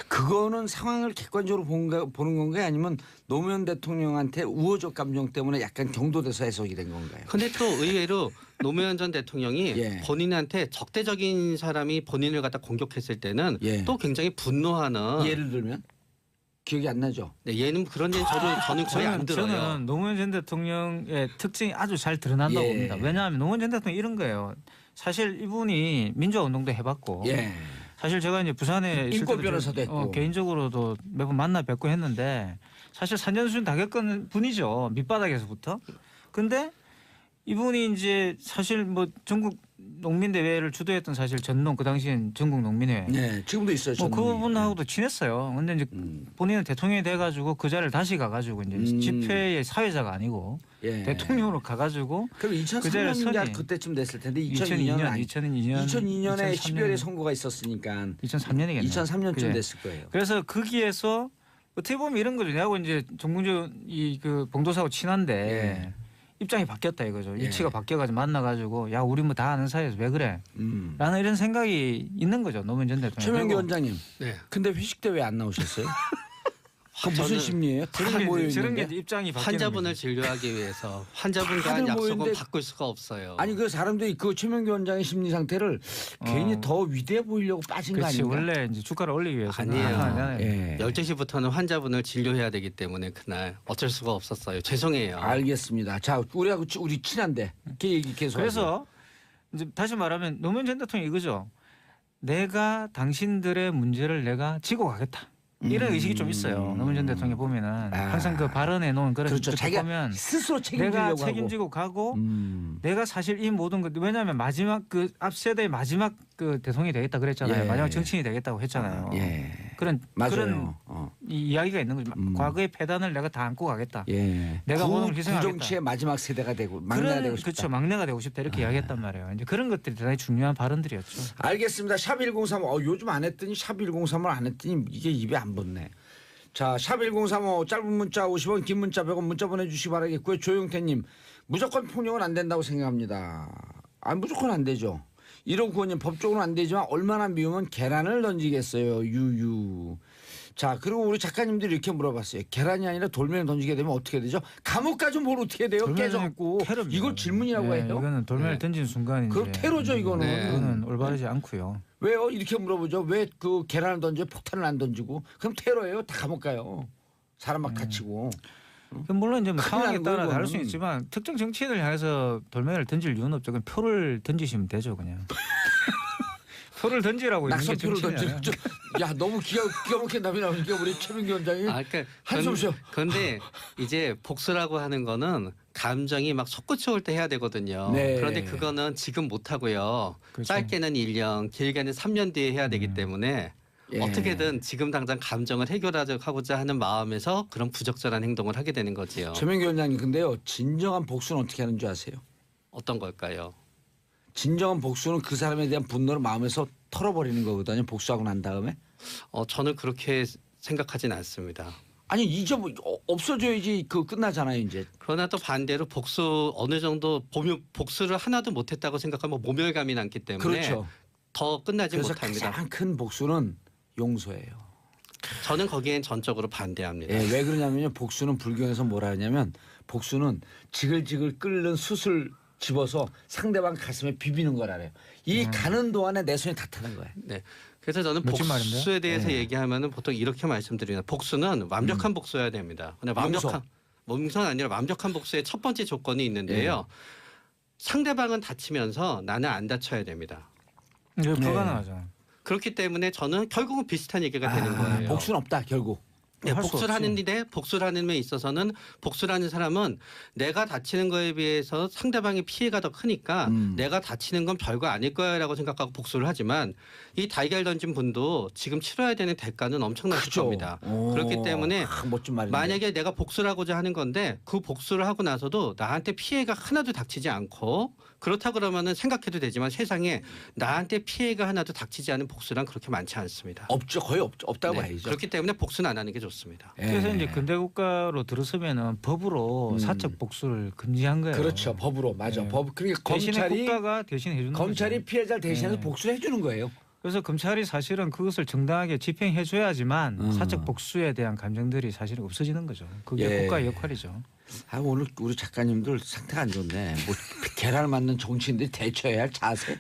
그거는 상황을 객관적으로 보는 건가요? 아니면 노무현 대통령한테 우호적 감정 때문에 약간 경도돼서 해석이 된 건가요? 근데 또 의외로 노무현 전 대통령이 예. 본인한테 적대적인 사람이 본인을 갖다 공격했을 때는 예. 또 굉장히 분노하는 예를 들면 기억이 안 나죠. 네, 얘는 그런 데는 저는 거의 안 들어요. 저는 노무현 전 대통령의 특징이 아주 잘 드러난다고 예. 봅니다. 왜냐하면 노무현 전 대통령 이런 거예요. 사실 이분이 민주화 운동도 해봤고 예. 사실 제가 이제 부산에 있을 인권 때도 변호사도 했고. 개인적으로도 매번 만나 뵙고 했는데 사실 산전수전 다 겪은 분이죠. 밑바닥에서부터. 근데 이분이 이제 사실 뭐 전국 농민대회를 주도했던 사실 전농 그 당시엔 전국 농민회. 네, 지금도 있어요. 뭐 전문이. 그분하고도 친했어요. 근데 이제 본인은 대통령이 돼가지고 그 자리를 다시 가가지고 이제 집회의 사회자가 아니고 예. 대통령으로 가가지고 그럼 그 자리에 2003년인가 선이 그때쯤 됐을 텐데 2002년에 2002년에 12월에 선거가 있었으니까 2003년이겠네요. 2003년쯤 됐을 거예요. 그래서 거기에서 어떻게 보면 이런 거죠. 내하고 이제 정봉주 그 봉도사하고 친한데 입장이 바뀌었다 이거죠. 예. 이치가 바뀌어가지고 만나가지고 야 우리 뭐 다 아는 사이에서 왜 그래? 라는 이런 생각이 있는 거죠. 노무현 전 대통령. 최명기 원장님. 네. 근데 회식 때 왜 안 나오셨어요? 그 무슨 저는 심리예요? 다 저런 모여 게 있는데. 이제 입장이 바뀌는 환자분을 거죠. 진료하기 위해서 환자분과 다들 한 약속은 모였는데 바꿀 수가 없어요. 아니 그 사람들이 그 최명기 원장의 심리 상태를 괜히 더 위대해 보이려고 빠진 거 그렇지 아닌가? 원래 이제 주가를 올리기 위해서 아니에요. 예. 12시부터는 환자분을 진료해야 되기 때문에 그날 어쩔 수가 없었어요. 죄송해요. 알겠습니다. 자, 우리 친한데 그 얘기 계속. 그래서 이제 다시 말하면 노무현 전 대통령이 이거죠. 내가 당신들의 문제를 내가 지고 가겠다. 이런 의식이 좀 있어요. 노무현 전 대통령 보면은 항상 그 발언해 놓은 그런 그렇죠. 것들 자기가 보면 스스로 책임지려고 내가 하고. 책임지고 가고 음. 내가 사실 이 모든 것 왜냐하면 마지막 그 앞 세대의 마지막 그 대통령이 되겠다 그랬잖아요. 예. 마지막 정치인이 되겠다고 했잖아요. 예. 그런 맞아요. 그런 어. 이야기가 있는 거죠. 과거의 패단을 내가 다 안고 가겠다. 예. 내가 모든 걸 희생하겠다. 구정치의 마지막 세대가 되고 막내가 되고 싶다. 그렇죠. 막내가 되고 싶다 이렇게 이야기했단 말이에요. 이제 그런 것들이 대단히 중요한 발언들이었죠. 알겠습니다. 샵 1035. 요즘 안 했더니 샵 1035를 안 했더니 이게 입에 안 붙네. 자, 샵 1035 짧은 문자 50원, 긴 문자 100원 문자 보내주시기 바라겠고요. 조용태님 무조건 폭력은 안 된다고 생각합니다. 아, 무조건 안 되죠. 1595님 법적으로는 안 되지만 얼마나 미우면 계란을 던지겠어요. 유유. 자, 그리고 우리 작가님들이 이렇게 물어봤어요. 계란이 아니라 돌멩이를 던지게 되면 어떻게 되죠? 감옥 가좀 뭘 어떻게 돼요? 깨져갖고. 테러입니다. 이걸 질문이라고 네, 해요? 이거는 돌멩이를 네. 던지는 순간 그럼 테러죠, 이거는. 그거는 올바르지 않고요. 왜요? 이렇게 물어보죠. 왜 그 계란을 던져요? 폭탄을 안 던지고. 그럼 테러예요. 다 감옥 가요. 사람 막 갇히고. 물론 이제 뭐 큰일 상황에 나는 따라 거예요, 다를 수 그거는. 있지만 특정 정치인을 향해서 돌멩이를 던질 이유는 없죠. 그냥 표를 던지시면 되죠, 그냥. 표를 던지라고 있는 게 낙선표를 정치냐. 던지죠. 야, 너무 기가 막힌 답이 나오니까 우리 최민기 원장이 그러니까 한숨 쉬어. 그런데 이제 복수라고 하는 거는 감정이 막 솟구쳐올 때 해야 되거든요. 네. 그런데 그거는 지금 못 하고요. 그렇죠. 짧게는 1년, 길게는 3년 뒤에 해야 되기 때문에 예. 어떻게든 지금 당장 감정을 해결하고자 하는 마음에서 그런 부적절한 행동을 하게 되는 거지요. 최민기 원장님 근데요. 진정한 복수는 어떻게 하는 줄 아세요? 어떤 걸까요? 진정한 복수는 그 사람에 대한 분노를 마음에서 털어버리는 거거든요. 복수하고 난 다음에. 저는 그렇게 생각하진 않습니다. 아니 없어져야지 그 끝나잖아요 이제. 그러나 또 반대로 복수 어느 정도 복수를 하나도 못했다고 생각하면 모멸감이 남기 때문에 그렇죠. 더 끝나지 그래서 못합니다. 가장 큰 복수는 용서예요. 저는 거기엔 전적으로 반대합니다. 예, 왜 그러냐면요. 복수는 불교에서 뭐라 하냐면 복수는 지글지글 끓는 숯을 집어서 상대방 가슴에 비비는 거라래요. 이 가는 동안에 내 손이 다 타는 거예요. 네. 그래서 저는 멋진 말인데요? 복수에 대해서 네. 얘기하면은 보통 이렇게 말씀드립니다. 복수는 완벽한 복수여야 됩니다. 근데 용서는 아니라 완벽한 복수의 첫 번째 조건이 있는데요. 상대방은 다치면서 나는 안 다쳐야 됩니다. 이게 불가능하죠. 그렇기 때문에 저는 결국은 비슷한 얘기가 되는 거예요. 복수는 없다 결국. 네, 할수 복수를 없지. 하는데 복수를 하는 데 있어서는 복수를 하는 사람은 내가 다치는 거에 비해서 상대방의 피해가 더 크니까 내가 다치는 건 별거 아닐 거야라고 생각하고 복수를 하지만 이 달걀 던진 분도 지금 치러야 되는 대가는 엄청날 그죠. 겁니다. 오, 그렇기 때문에 멋진 말인데. 만약에 내가 복수를 하고자 하는 건데 그 복수를 하고 나서도 나한테 피해가 하나도 닥치지 않고 그렇다 그러면은 생각해도 되지만 세상에 나한테 피해가 하나도 닥치지 않은 복수란 그렇게 많지 않습니다. 없죠. 거의 없다고 네, 봐야죠. 그렇기 때문에 복수는 안 하는 게 좋습니다. 그래서 예. 이제 근대 국가로 들어서면은 법으로 사적 복수를 금지한 거예요. 그렇죠. 법으로 맞아. 네. 법 그러니까 대신에 검찰이 국가가 대신해 주는 검찰이 거죠. 피해자를 대신해서 네. 복수를 해주는 거예요. 그래서 검찰이 사실은 그것을 정당하게 집행해 줘야지만 사적 복수에 대한 감정들이 사실은 없어지는 거죠. 그게 예. 국가의 역할이죠. 아 오늘 우리 작가님들 상태가 안 좋네. 뭐 계란을 맞는 정치인들이 대처해야 할 자세.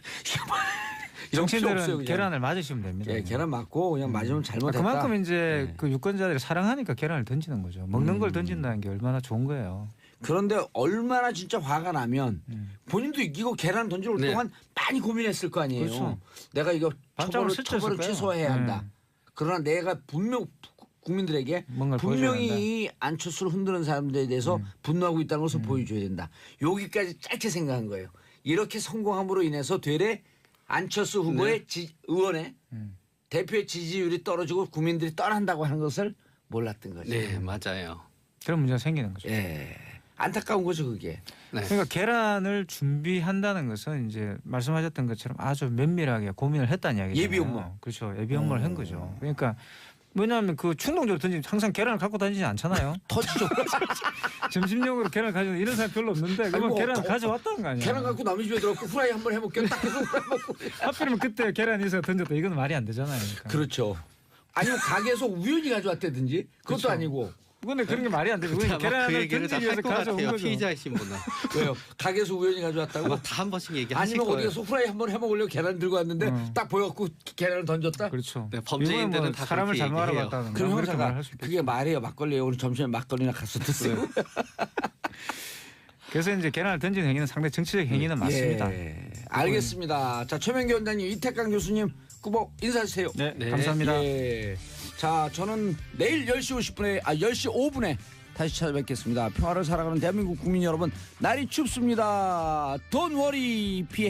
이런 필요 없어요, 정치인들은 그냥. 계란을 맞으시면 됩니다. 예, 계란 맞고 그냥 맞으면 잘못했다. 그만큼 이제 네. 그 유권자들이 사랑하니까 계란을 던지는 거죠. 먹는 걸 던진다는 게 얼마나 좋은 거예요. 그런데 얼마나 진짜 화가 나면 본인도 이거 계란 던질 네. 동안 많이 고민했을 거 아니에요. 그렇죠. 내가 이거 반짝을 처벌을 스쳤을 취소해야 거예요. 한다. 그러나 내가 분명 국민들에게 뭔가를 보여줘야 분명히 한다. 이 안철수를 흔드는 사람들에 대해서 분노하고 있다는 것을 보여줘야 된다. 여기까지 짧게 생각한 거예요. 이렇게 성공함으로 인해서 되레 안철수 후보의 의원의 대표의 지지율이 떨어지고 국민들이 떠난다고 하는 것을 몰랐던 거죠. 네, 맞아요. 그런 문제가 생기는 거죠. 예. 안타까운 거죠, 그게. 네. 그러니까 계란을 준비한다는 것은 이제 말씀하셨던 것처럼 아주 면밀하게 고민을 했다는 이야기죠. 예비 업무. 그렇죠. 예비 업무를 한 거죠. 그러니까 뭐냐면 그 충동적으로 던지면 항상 계란을 갖고 다니지 않잖아요. 터지죠. 점심용으로 계란을 가지고 이런 사람 별로 없는데 그러면 뭐, 계란을 가져왔다는 거 아니야. 계란 갖고 남의 집에 들어가고 후라이 한번 해볼게요. 딱 해서 후라이 먹고. 하필이면 그때 계란이 있어서 던졌다. 이건 말이 안 되잖아요. 그러니까. 그렇죠. 아니면 가게에서 우연히 가져왔다든지 그것도 그렇죠. 아니고. 근데 그런 게 말이 안 되죠. 아마 그 계란을 얘기를 다 던지기 할 위해서 것 가져온 같아요. 거죠. 피의자이신 분은 왜요? 가게에서 우연히 가져왔다고? 아마 다 한 번씩 얘기하실 아니면 거예요. 어디에서 후라이 한번 해먹으려고 계란 들고 왔는데 딱 보여갖고 계란을 던졌다? 그렇죠. 네, 범죄인들은 이거는 뭐 다 사람을 그렇게 잘못하러 얘기해요. 갔다는 그럼 거. 그렇게 형사가 말할 수 있겠죠. 그게 말이에요. 막걸리에 오늘 점심에 막걸리나 가서 드세요. 그래서 이제 계란을 던지는 행위는 상당히 정치적 행위는 맞습니다. 예. 알겠습니다. 자, 최명기 원장님, 이태강 교수님, 꾸벅 인사주세요. 네, 네. 감사합니다. 예. 자, 저는 내일 10시 50분에 10시 5분에 다시 찾아뵙겠습니다. 평화를 살아가는 대한민국 국민 여러분, 날이 춥습니다. Don't worry. 피해